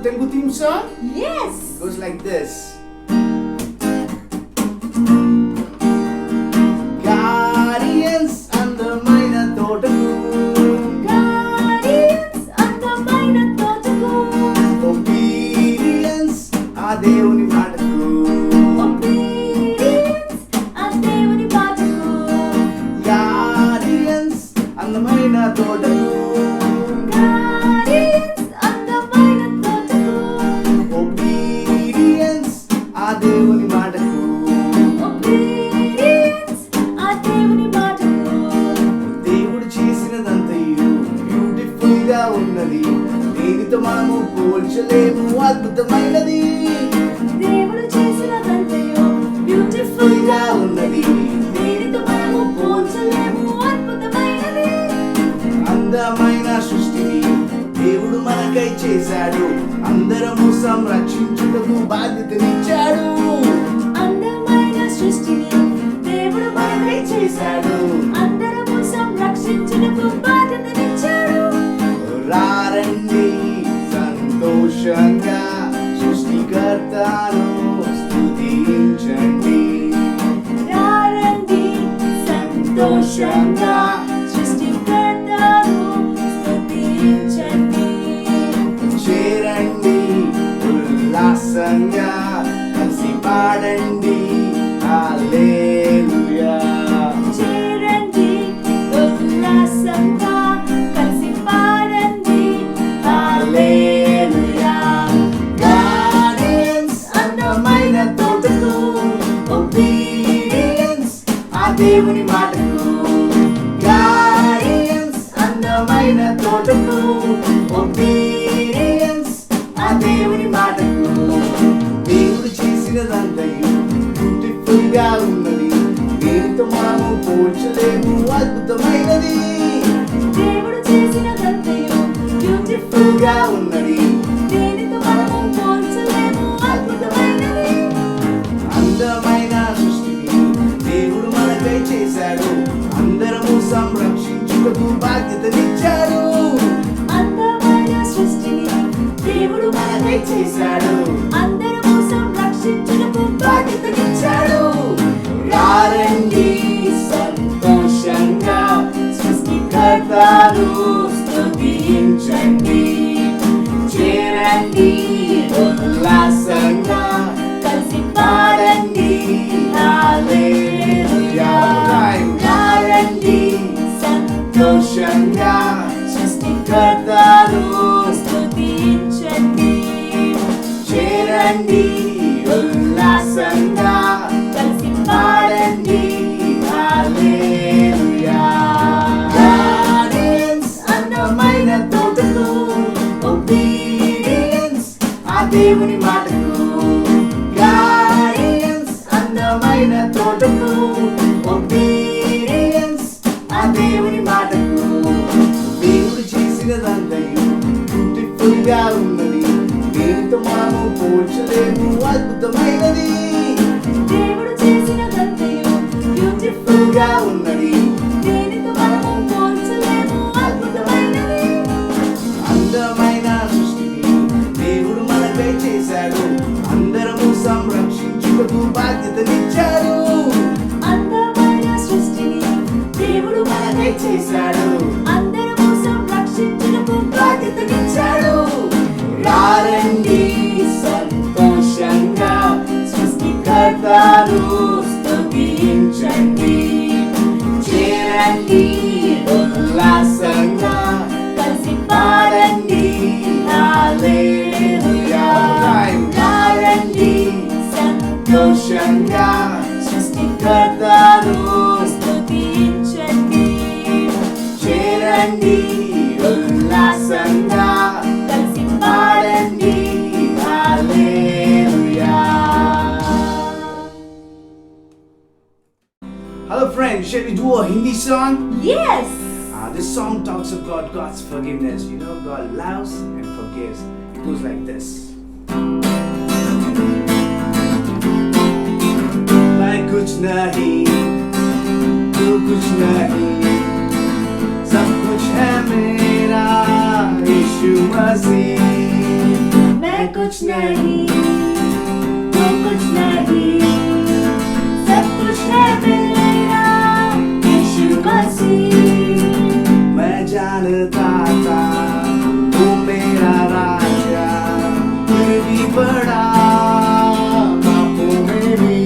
Telugu theme song? Yes. It goes like this. Guardians అందమైన తోటకు Guardians అందమైన తోటకు obedience ఆ దేవుని మాటకు Obedience ఆ దేవుని మాటకు Guardians అందమైన తోటకు Guardians అందమైన తోటకు obedience ఆ దేవుని మాటకు Obedience ఆ దేవుని మాటకు దేవుడు చేసినదంతయు బ్యూటిఫుల్ గా ఉన్నది దేనితో మనము పోల్చలేము అద్భుతమైనది దేవుడు చేసినదంతయు బ్యూటిఫుల్ గా ఉన్నది దేనితో మనము పోల్చలేము అద్భుతమైనది అందమైన సృష్టిని దేవుడు మనకై చేశాడు అందరము సంరక్షించుటకు బాధ్యతనిచ్చాడు అందమైన సృష్టిని దేవుడు మనకై చేశాడు అందరము సంరక్షించుటకు బాధ్యతనిచ్చాడు రారండి సంతోషంగా సృష్టికర్తను స్తుతించండి రారండి సంతోషంగా సృష్టికర్తను స్తుతించండి చేరండి ఉల్లాసంగా కలిసి పాడండి హల్లెలూయా చేరండి ఉల్లాసంగా కలిసి పాడండి హల్లెలూయా Guardians అందమైన తోటకు obedience ఆ దేవుని మాటకు Guardians అందమైన తోటకు obedience ఆ దేవుని మాటకు దేవుడు చేసినదంతయు బ్యూటిఫుల్ గా ఉన్నది దేనితో మనము పోల్చలేము అద్భుతమైనది దేవుడు చేసినదంతయు బ్యూటిఫుల్ గా ఉన్నది దేనితో మనము పోల్చలేము అద్భుతమైనది అందమైన సృష్టిని దేవుడు మనకై చేశాడు అందరము సంరక్షించుటకు బాధ్యతనిచ్చాడు అందమైన సృష్టిని దేవుడు మనకై చేశాడు అందరము సంరక్షించుటకు బాధ్యతనిచ్చాడు రారండి సంతోషంగా సృష్టికర్తను స్తుతించండి చేరండి ఉల్లాసంగా కలిసి పాడండి హల్లెలూయా రారండి సంతోషంగా సృష్టికర్తను స్తుతించండి చేరండి ఉల్లాసంగా కలిసి పాడండి హల్లెలూయా Guardians అందమైన తోటకు obedience ఆ దేవుని మాటకు Guardians అందమైన తోటకు obedience ఆ దేవుని మాటకు దేవుడు చేసినదంతయు బ్యూటిఫుల్ గా ఉన్నది దేనితో మనము పోల్చలేము అద్భుతమైనది దేవుడు చేసినదంతయు బ్యూటిఫుల్ గా ఉన్నది దేనితో మనము పోల్చలేము అద్భుతమైనది అందమైన సృష్టిని దేవుడు మనకై చేశాడు అందరము సంరక్షించుటకు బాధ్యతనిచ్చాడు అందమైన సృష్టిని దేవుడు మనకై చేశాడు అందరము సంరక్షించుటకు బాధ్యతనిచ్చాడు రారండి సంతోషంగా సృష్టికర్తను స్తుతించండి చేరండి ఉల్లాసంగా కలిసి పాడండి హల్లెలూయా రారండి సంతోషంగా సృష్టికర్తను స్తుతించండి చేరండి ఉల్లాసంగా కలిసి పాడండి హల్లెలూయా Hello friends, shall we do a Hindi song? Yes. This song talks about God's forgiveness. You know, God loves and forgives. It goes like this. मैं कुछ नहीं, तू कुछ नहीं, सब कुछ है मेरा यीशु मसीह। मैं कुछ नहीं, तू कुछ नहीं, सब कुछ है मेरा यीशु मसीह। मैं जानता था तू मेरा राजा, फिर भी बड़ा पापों में भी।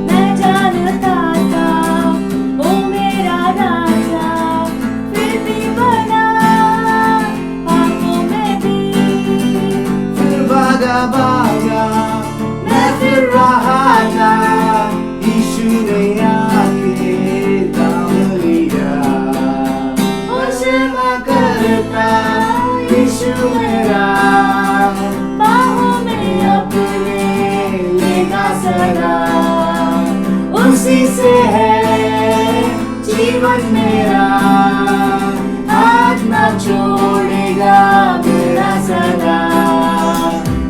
मैं जानता था वो मेरा राजा, फिर भी बड़ा पापों में भी। फिर भागा भागा मैं फिर रहा था, यीशु ने आके थाम लिया। वो क्षमा करता यीशु मेरा, बाहों में अपने लेगा सदा। उसी से है जीवन मेरा, हाथ ना छोड़ेगा मेरा सदा।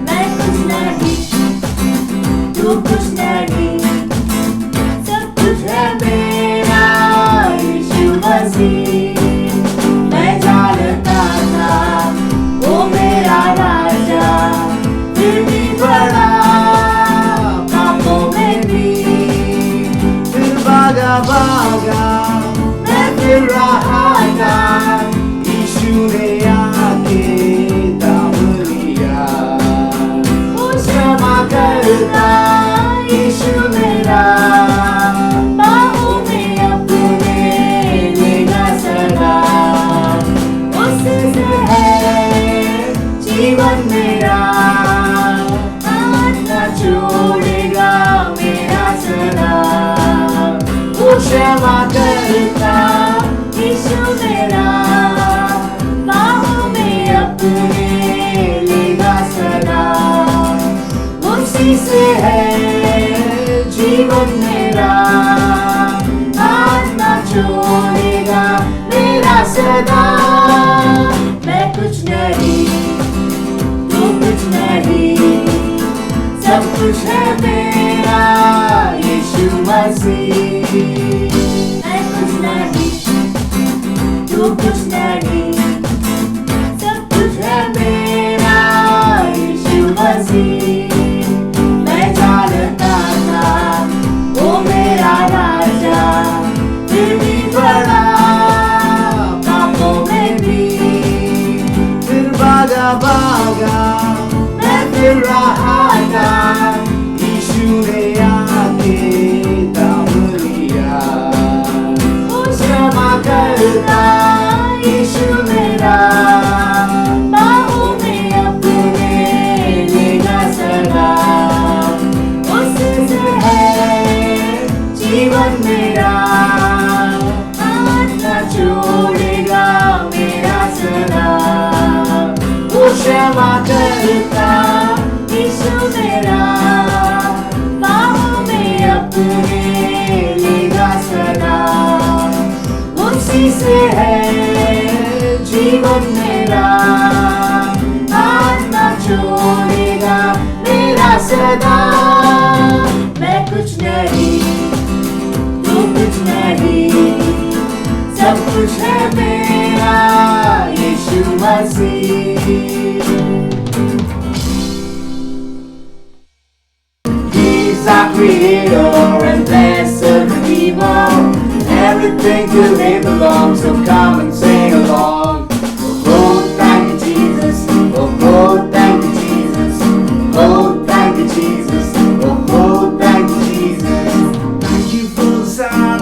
मैं कुछ नहीं, तू कुछ नहीं, सब कुछ है मेरा यीशु मसीह। मैं जानता था वो मेरा राजा, फिर भी बड़ा पापों में भी। फिर भागा भागा मैं फिर रहा था, यीशु ने आके थाम लिया। वो क्षमा करता यीशु मेरा, बाहों में अपने लेगा सदा। उससे है जीवन मेरा, हाथ ना छोड़ेगा मेरा सदा। वो क्षमा करता यीशु मेरा, बाहों में अपने लेगा सदा। उसी से है जीवन मेरा, हाथ ना छोड़ेगा मेरा सदा। मैं कुछ नहीं, तू कुछ नहीं, सब कुछ है मेरा यीशु मसीह। मैं कुछ नहीं, तू कुछ नहीं, सब कुछ है मेरा यीशु मसीह। मैं जानता था वो मेरा राजा, फिर भी बड़ा पापों में भी। फिर भागा भागा मैं फिर रहा था, यीशु ने आके थाम लिया। वो क्षमा करता यीशु मेरा, बाहों में अपने लेगा सदा। उससे है जीवन मेरा, हाथ ना छोड़ेगा मेरा सदा। वो क्षमा करता यीशु मेरा, बाहों में अपने लेगा सदा। उसी से है जीवन मेरा, हाथ ना छोड़ेगा मेरा सदा। मैं कुछ नहीं, तू कुछ नहीं, सब कुछ है मेरा यीशु मसीह। He's our creator and blessed Redeemer. Everything to him belongs, so come and sing along. Oh, thank you, Jesus. Oh, thank you, Jesus. Oh, thank you, Jesus. Oh, thank you, Jesus. Thank you for the sun.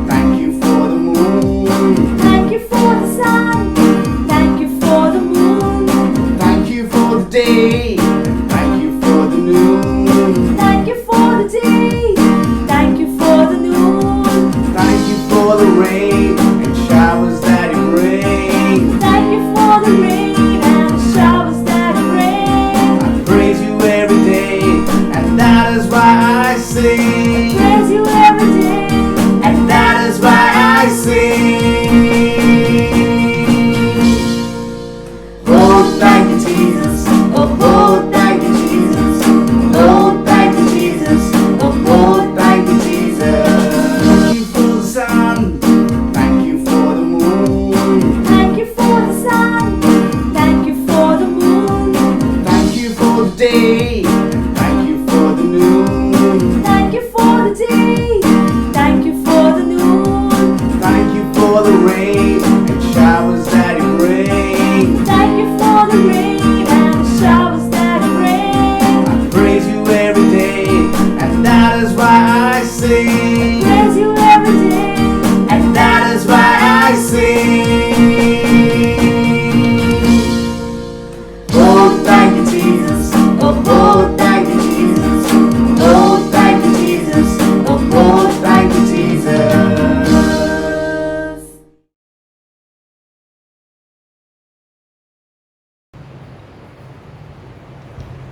Thank you for the moon. Thank you for the sun. Thank you for the moon. Thank you for the day. Thank you for the noon. Thank you for the day. Thank you for the noon. Thank you for the rain and showers that you bring. Thank you for the rain and showers that you bring. I praise you every day, and that is why I sing. Praise you every day, and that is why I sing.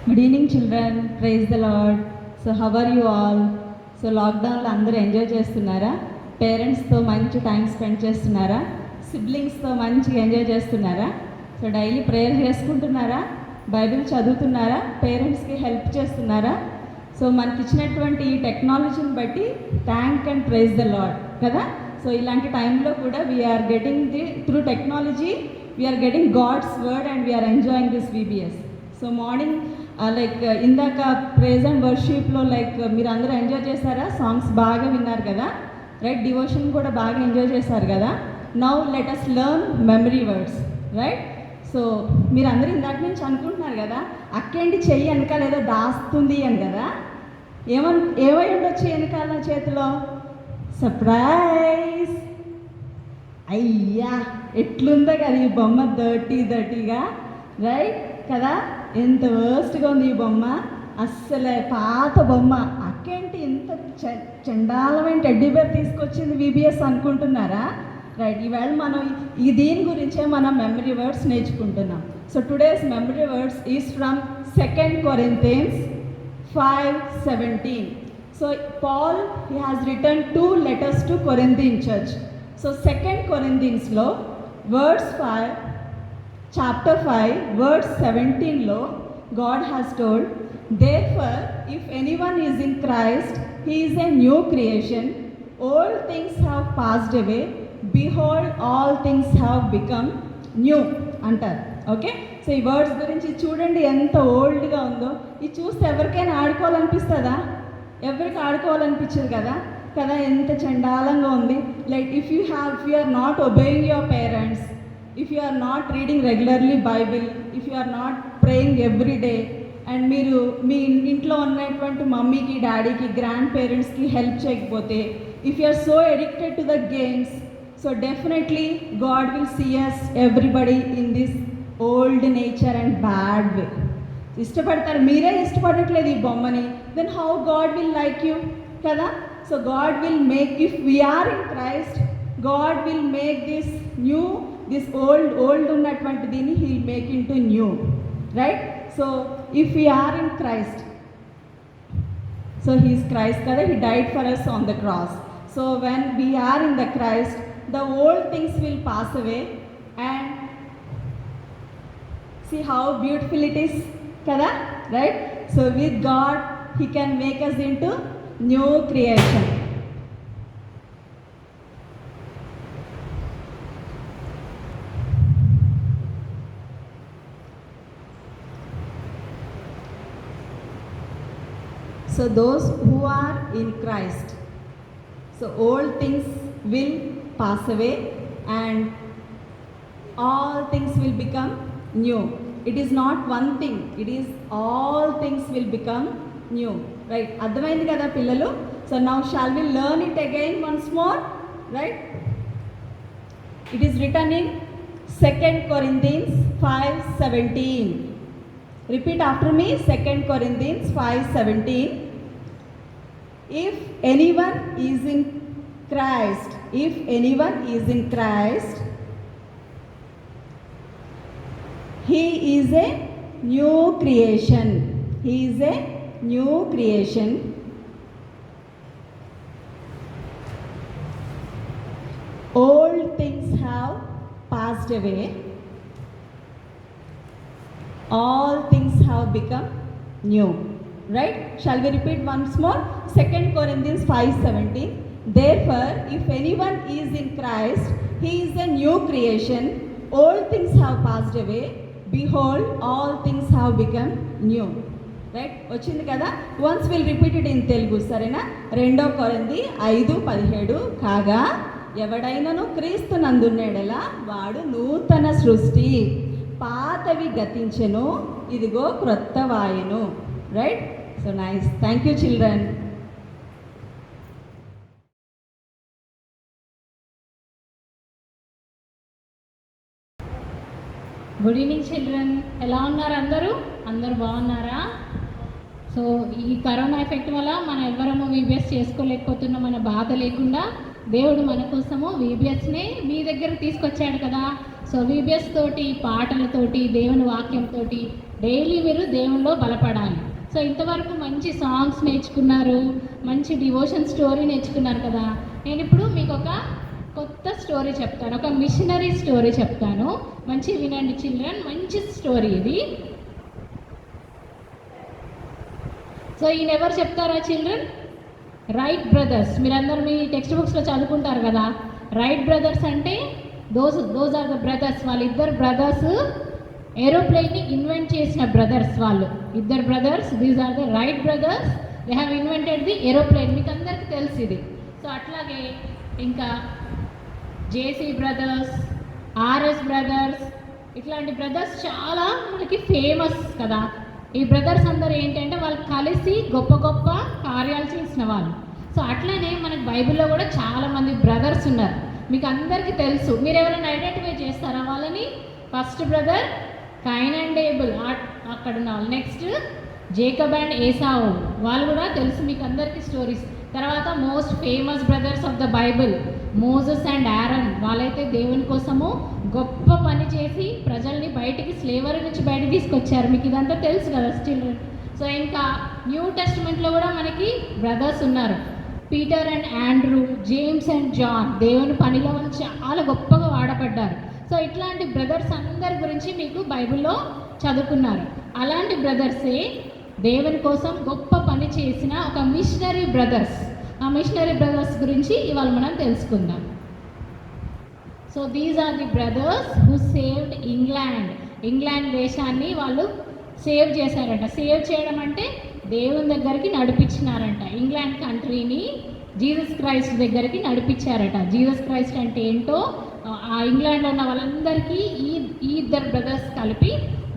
Good evening children, praise the Lord. So how are you all? So లాక్డౌన్లో అందరూ enjoy చేస్తున్నారా? పేరెంట్స్తో మంచి time spend చేస్తున్నారా? సిబ్లింగ్స్తో మంచిగా enjoy చేస్తున్నారా? So daily prayer చేసుకుంటున్నారా? Bible చదువుతున్నారా? పేరెంట్స్కి హెల్ప్ చేస్తున్నారా? సో మనకి ఇచ్చినటువంటి ఈ టెక్నాలజీని బట్టి thank and praise the Lord కదా. సో ఇలాంటి టైంలో కూడా we are getting through technology we are getting God's word and we are enjoying this VBS. So morning ఇందాక ప్రేజ్ అండ్ వర్షిప్లో మీరు అందరూ ఎంజాయ్ చేశారా? సాంగ్స్ బాగా విన్నారు కదా, రైట్? డివోషన్ కూడా బాగా ఎంజాయ్ చేశారు కదా. Now let us learn memory words, right? So మీరు అందరూ ఇందాక నుంచి అనుకుంటున్నారు కదా, అక్కేంటి చెయ్యి వెనకాల ఏదో దాస్తుంది అని కదా. ఏమై ఉండొచ్చు వెనకాల చేతిలో? సర్ప్రైజ్. అయ్యా ఎట్లుందో కదా ఈ బొమ్మ, దర్టీగా, రైట్ కదా? ఎంత వర్స్ట్గా ఉంది ఈ బొమ్మ, అస్సలే పాత బొమ్మ. అక్కేంటి ఇంత చండాలమైన టెడ్డీ బేర్ తీసుకొచ్చింది VBS అనుకుంటున్నారా? రైట్, ఈవేళ మనం దీని గురించే మనం మెమరీ వర్డ్స్ నేర్చుకుంటున్నాం. So today's memory words is from 2 Corinthians 5:17. So Paul he has written 2 letters to Corinthian church. So 2 Corinthiansలో chapter 5 verse 17లో God has told, therefore if anyone is in Christ, he is a new creation, old things have passed away, behold all things have become new అంటారు. Okay, so ఈ words గురించి చూడండి ఎంత ఓల్డ్గా ఉందో. ఇది చూస్తే ఎవరికైనా ఆడుకోవాలనిపిస్తుందా? ఎవరికి ఆడుకోవాలనిపించదు కదా. ఎంత చండాలంగా ఉంది. If you are not obeying your parents, if you are not reading regularly Bible, if you are not praying every day, and మీరు మీ ఇంట్లో ఉన్నటువంటి మమ్మీకి, డాడీకి, గ్రాండ్ పేరెంట్స్కి హెల్ప్ చేయకపోతే, if you are so addicted to the games, so definitely God will see us everybody in this old nature and bad way. ఇష్టపడతారు, మీరే ఇష్టపడట్లేదు ఈ బొమ్మని, then how God will like you కదా. So God will make, if we are in Christ, God will make this new, this old ఉన్నటువంటి దీన్ని he will make into new, right? So if we are in Christ, so he is Christ kada, he died for us on the cross. So when we are in the Christ, the old things will pass away, and see how beautiful it is kada, right? So with God he can make us into new creation. So those who are in Christ, so old things will pass away and all things will become new. It is not one thing, it is all things will become new, right? అర్థమైంది కదా పిల్లలు? So now shall we learn it again once more, right? It is written in 2 Corinthians 5:17. Repeat after me, 2 Corinthians 5:17. If anyone is in Christ, if anyone is in Christ, he is a new creation. He is a new creation. Old things have passed away. All things have become new, right? Shall we repeat once more? 2 Corinthians 5:17. Therefore if anyone is in Christ, he is a new creation, old things have passed away, behold all things have become new, right? వచ్చింది కదా. once we'll repeat it in Telugu, సరేనా? 2 కొరింథీ 5:17. కాగా ఎవడైనను క్రీస్తు నందున్నడలా వాడు నూతన సృష్టి, పాతవి గతించెను, ఇదిగో క్రొత్త వాయెను, right? So nice, thank you children. Good evening children, ఎలా ఉన్నారు అందరూ? అందరూ బాగున్నారా? సో ఈ కరోనా ఎఫెక్ట్ వల్ల మనం ఎవ్వరము VBS చేసుకోలేకపోతున్నాం అనే బాధ లేకుండా దేవుడు మన కోసము VBSనే మీ దగ్గర తీసుకొచ్చాడు కదా. సో VBS తోటి, పాటలతోటి, దేవుని వాక్యంతో డైలీ మీరు దేవునిలో బలపడాలి. సో ఇంతవరకు మంచి సాంగ్స్ నేర్చుకున్నారు, మంచి డివోషన్ స్టోరీ నేర్చుకున్నారు కదా. నేను ఇప్పుడు మీకు ఒక కొత్త స్టోరీ చెప్తాను, ఒక మిషనరీ స్టోరీ చెప్తాను. మంచి వినండి చిల్డ్రన్, మంచి స్టోరీ ఇది. సో ఈయన ఎవరు చెప్తారా చిల్డ్రన్? Right brothers. మీరందరూ మీ టెక్స్ట్ బుక్స్లో చదువుకుంటారు కదా. రైట్ బ్రదర్స్ అంటే దోస్ ఆర్ ద బ్రదర్స్. వాళ్ళిద్దరు బ్రదర్స్ ఏరోప్లేన్ని ఇన్వెంట్ చేసిన బ్రదర్స్. వాళ్ళు ఇద్దరు brothers, these are the Wright brothers. They have invented the aeroplane. మీకు అందరికీ తెలుసు ఇది. సో అట్లాగే ఇంకా జేసీ బ్రదర్స్, ఆర్ఎస్ బ్రదర్స్, ఇట్లాంటి బ్రదర్స్ చాలా మనకి ఫేమస్ కదా. ఈ బ్రదర్స్ అందరూ ఏంటంటే వాళ్ళు కలిసి గొప్ప గొప్ప కార్యాలు చేసిన వాళ్ళు. సో అట్లనే మనకి బైబిల్లో కూడా చాలామంది బ్రదర్స్ ఉన్నారు, మీకు అందరికీ తెలుసు. మీరు ఎవరైనా ఐడెంటిఫై చేస్తారా వాళ్ళని? First brother Cain and Abel, అక్కడ ఉన్న వాళ్ళు. నెక్స్ట్ జేకబ్ అండ్ ఏసావు, వాళ్ళు కూడా తెలుసు మీకు అందరికీ స్టోరీస్. తర్వాత most famous brothers of the Bible Moses and Aaron. వాళ్ళైతే దేవుని కోసము గొప్ప పని చేసి ప్రజల్ని బయటికి, స్లేవరీ నుంచి బయటికి తీసుకొచ్చారు. మీకు ఇదంతా తెలుసు కదా చిల్డ్రన్. సో ఇంకా న్యూ టెస్టిమెంట్లో కూడా మనకి బ్రదర్స్ ఉన్నారు. Peter and Andrew, James and John, దేవుని పనిలో వాళ్ళు చాలా గొప్పగా వాడబడ్డారు. సో ఇట్లాంటి బ్రదర్స్ అందరి గురించి మీకు బైబిల్లో చదువుకున్నారు. అలాంటి బ్రదర్సే దేవుని కోసం గొప్ప పని చేసిన ఒక మిషనరీ బ్రదర్స్. ఆ మిషనరీ బ్రదర్స్ గురించి ఇవాళ మనం తెలుసుకుందాం. So these are the brothers who saved England. England దేశాన్ని వాళ్ళు సేవ్ చేశారంట. సేవ్ చేయడం అంటే దేవుని దగ్గరికి నడిపించినారంట. ఇంగ్లాండ్ కంట్రీని జీసస్ క్రైస్ట్ దగ్గరికి నడిపించారట. జీసస్ క్రైస్ట్ అంటే ఏంటో ఆ ఇంగ్లాండ్లో ఉన్న వాళ్ళందరికీ ఈ ఇద్దరు బ్రదర్స్ కలిపి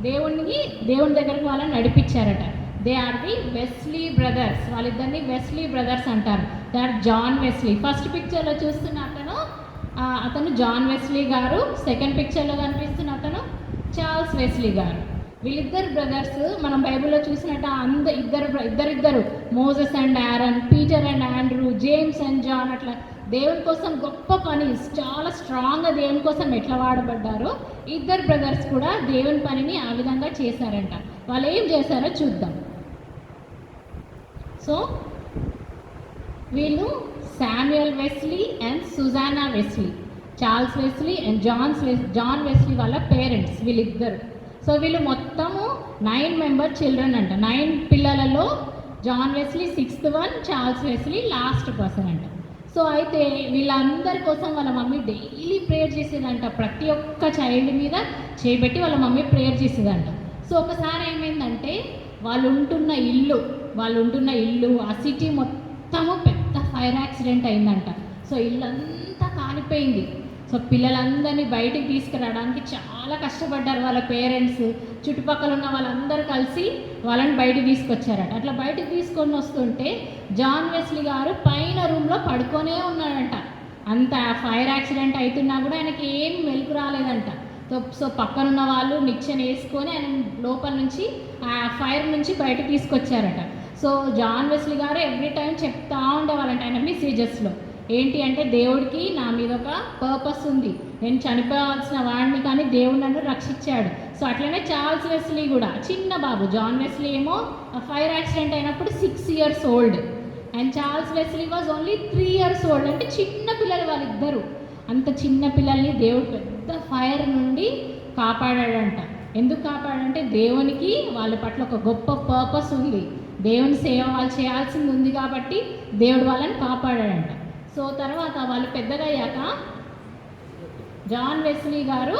దేవుని దగ్గరికి వాళ్ళని నడిపించారట. They are the Wesley brothers. వాళ్ళిద్దరిని వెస్లీ బ్రదర్స్ అంటారు. They are John Wesley. First పిక్చర్లో చూస్తున్న అతను జాన్ వెస్లీ గారు. సెకండ్ పిక్చర్లో కనిపిస్తున్న అతను చార్ల్స్ వెస్లీ గారు. వీళ్ళిద్దరు బ్రదర్స్ మనం బైబిల్లో చూసినట్టు ఇద్దరిద్దరు Moses and Aaron, Peter and Andrew, James and John, అట్లా దేవుని కోసం గొప్ప పని, చాలా స్ట్రాంగ్గా దేవుని కోసం ఎట్లా వాడబడ్డారో ఇద్దరు బ్రదర్స్ కూడా దేవుని పనిని ఆ విధంగా చేశారంట. వాళ్ళు ఏం చేశారో చూద్దాం. సో వీళ్ళు Samuel Wesley and Susanna Wesley, Charles Wesley and John Wesley వాళ్ళ పేరెంట్స్ వీళ్ళిద్దరు. సో వీళ్ళు మొత్తము 9 మెంబర్ చిల్డ్రన్ అంట. 9 పిల్లలలో John Wesley 6th one, Charles Wesley last person అంట. సో అయితే వీళ్ళందరి కోసం వాళ్ళ మమ్మీ డైలీ ప్రేయర్ చేసేదంట. ప్రతి ఒక్క చైల్డ్ మీద చేయబెట్టి వాళ్ళ మమ్మీ ప్రేయర్ చేసేదంట. సో ఒకసారి ఏమైందంటే వాళ్ళు ఉంటున్న ఇల్లు ఆ సిటీ మొత్తము పెద్ద ఫైర్ యాక్సిడెంట్ అయిందంట. సో ఇల్లంతా కాలిపోయింది. సో పిల్లలందరినీ బయటికి తీసుకురావడానికి చాలా కష్టపడ్డారు వాళ్ళ పేరెంట్స్. చుట్టుపక్కల ఉన్న వాళ్ళందరూ కలిసి వాళ్ళని బయటికి తీసుకొచ్చారట. అట్లా బయటికి తీసుకొని వస్తుంటే జాన్ వెస్లీ గారు పైన రూమ్లో పడుకొనే ఉన్నాడంట. అంత ఫైర్ యాక్సిడెంట్ అవుతున్నా కూడా ఆయనకి ఏం మెలకు రాలేదంట. సో పక్కనున్న వాళ్ళు నిచ్చెన వేసుకొని ఆయన లోపల నుంచి ఆ ఫైర్ నుంచి బయటకు తీసుకొచ్చారట. సో జాన్ వెస్లీ గారు ఎవ్రీ టైం చెప్తా ఉండేవాళ్ళంట ఆయన మెసేజెస్లో. ఏంటి అంటే దేవుడికి నా మీద ఒక పర్పస్ ఉంది, నేను చనిపోవాల్సిన వాడిని కానీ దేవుడు నన్ను రక్షించాడు. సో అట్లనే చార్ల్స్ వెస్లీ కూడా చిన్న బాబు. జాన్ వెస్లీ ఏమో ఫైర్ యాక్సిడెంట్ అయినప్పుడు 6 years old and Charles Wesley was only 3 years old. అంటే చిన్న పిల్లలు వాళ్ళిద్దరు. అంత చిన్న పిల్లల్ని దేవుడు పెద్ద ఫైర్ నుండి కాపాడాడంట. ఎందుకు కాపాడంటే దేవునికి వాళ్ళ పట్ల ఒక గొప్ప పర్పస్ ఉంది, దేవుని సేవ వాళ్ళు చేయాల్సింది ఉంది కాబట్టి దేవుడు వాళ్ళని కాపాడాడంట. సో తర్వాత వాళ్ళు పెద్దగా అయ్యాక జాన్ వెస్లీ గారు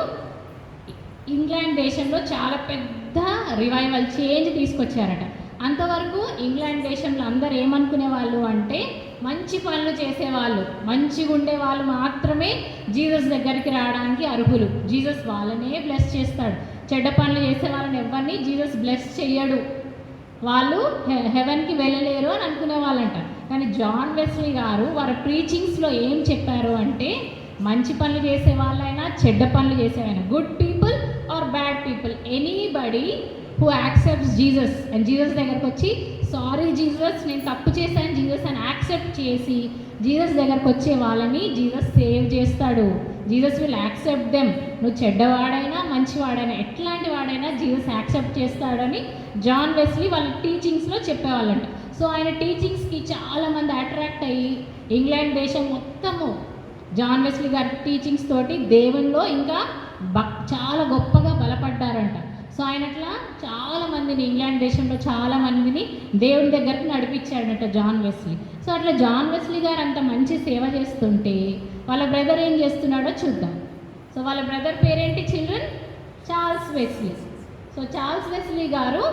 ఇంగ్లాండ్ దేశంలో చాలా పెద్ద రివైవల్ చేంజ్ తీసుకొచ్చారట. అంతవరకు ఇంగ్లాండ్ దేశంలో అందరు ఏమనుకునే వాళ్ళు అంటే మంచి పనులు చేసేవాళ్ళు, మంచిగా ఉండే వాళ్ళు మాత్రమే జీసస్ దగ్గరికి రావడానికి అర్హులు. జీసస్ వాళ్ళనే బ్లెస్ చేస్తాడు. చెడ్డ పనులు చేసే వాళ్ళని ఎవరిని జీసస్ బ్లెస్ చెయ్యడు, వాళ్ళు హెవెన్కి వెళ్ళలేరు అని అనుకునే వాళ్ళంట. కానీ జాన్ వెస్లీ గారు వారి ప్రీచింగ్స్లో ఏం చెప్పారు అంటే మంచి పనులు చేసే వాళ్ళైనా చెడ్డ పనులు చేసేవైనా, good people or bad people, anybody who accepts Jesus. And Jesus దగ్గరకు వచ్చి సారీ జీసస్, నేను తప్పు చేశాను జీసస్ అని యాక్సెప్ట్ చేసి జీసస్ దగ్గరకు వచ్చే వాళ్ళని జీసస్ సేవ్ చేస్తాడు. Jesus will accept them. నువ్వు చెడ్డవాడైనా మంచివాడైనా ఎట్లాంటి వాడైనా జీసస్ యాక్సెప్ట్ చేస్తాడని జాన్ వెస్లీ వాళ్ళ టీచింగ్స్లో చెప్పేవాళ్ళంట. సో ఆయన టీచింగ్స్కి చాలామంది అట్రాక్ట్ అయ్యి ఇంగ్లాండ్ దేశం మొత్తము జాన్ వెస్లీ గారి టీచింగ్స్ తోటి దేవునిలో ఇంకా చాలా గొప్పగా బలపడ్డారంట. సో ఆయన అట్లా చాలామందిని ఇంగ్లాండ్ దేశంలో చాలామందిని దేవుని దగ్గరికి నడిపించాడట జాన్ వెస్లీ. సో అట్లా జాన్ వెస్లీ గారు అంత మంచి సేవ చేస్తుంటే వాళ్ళ బ్రదర్ ఏం చేస్తున్నాడో చూద్దాం. సో వాళ్ళ బ్రదర్ పేరేంటి children? Charles Wesley. So Charles Wesley గారు,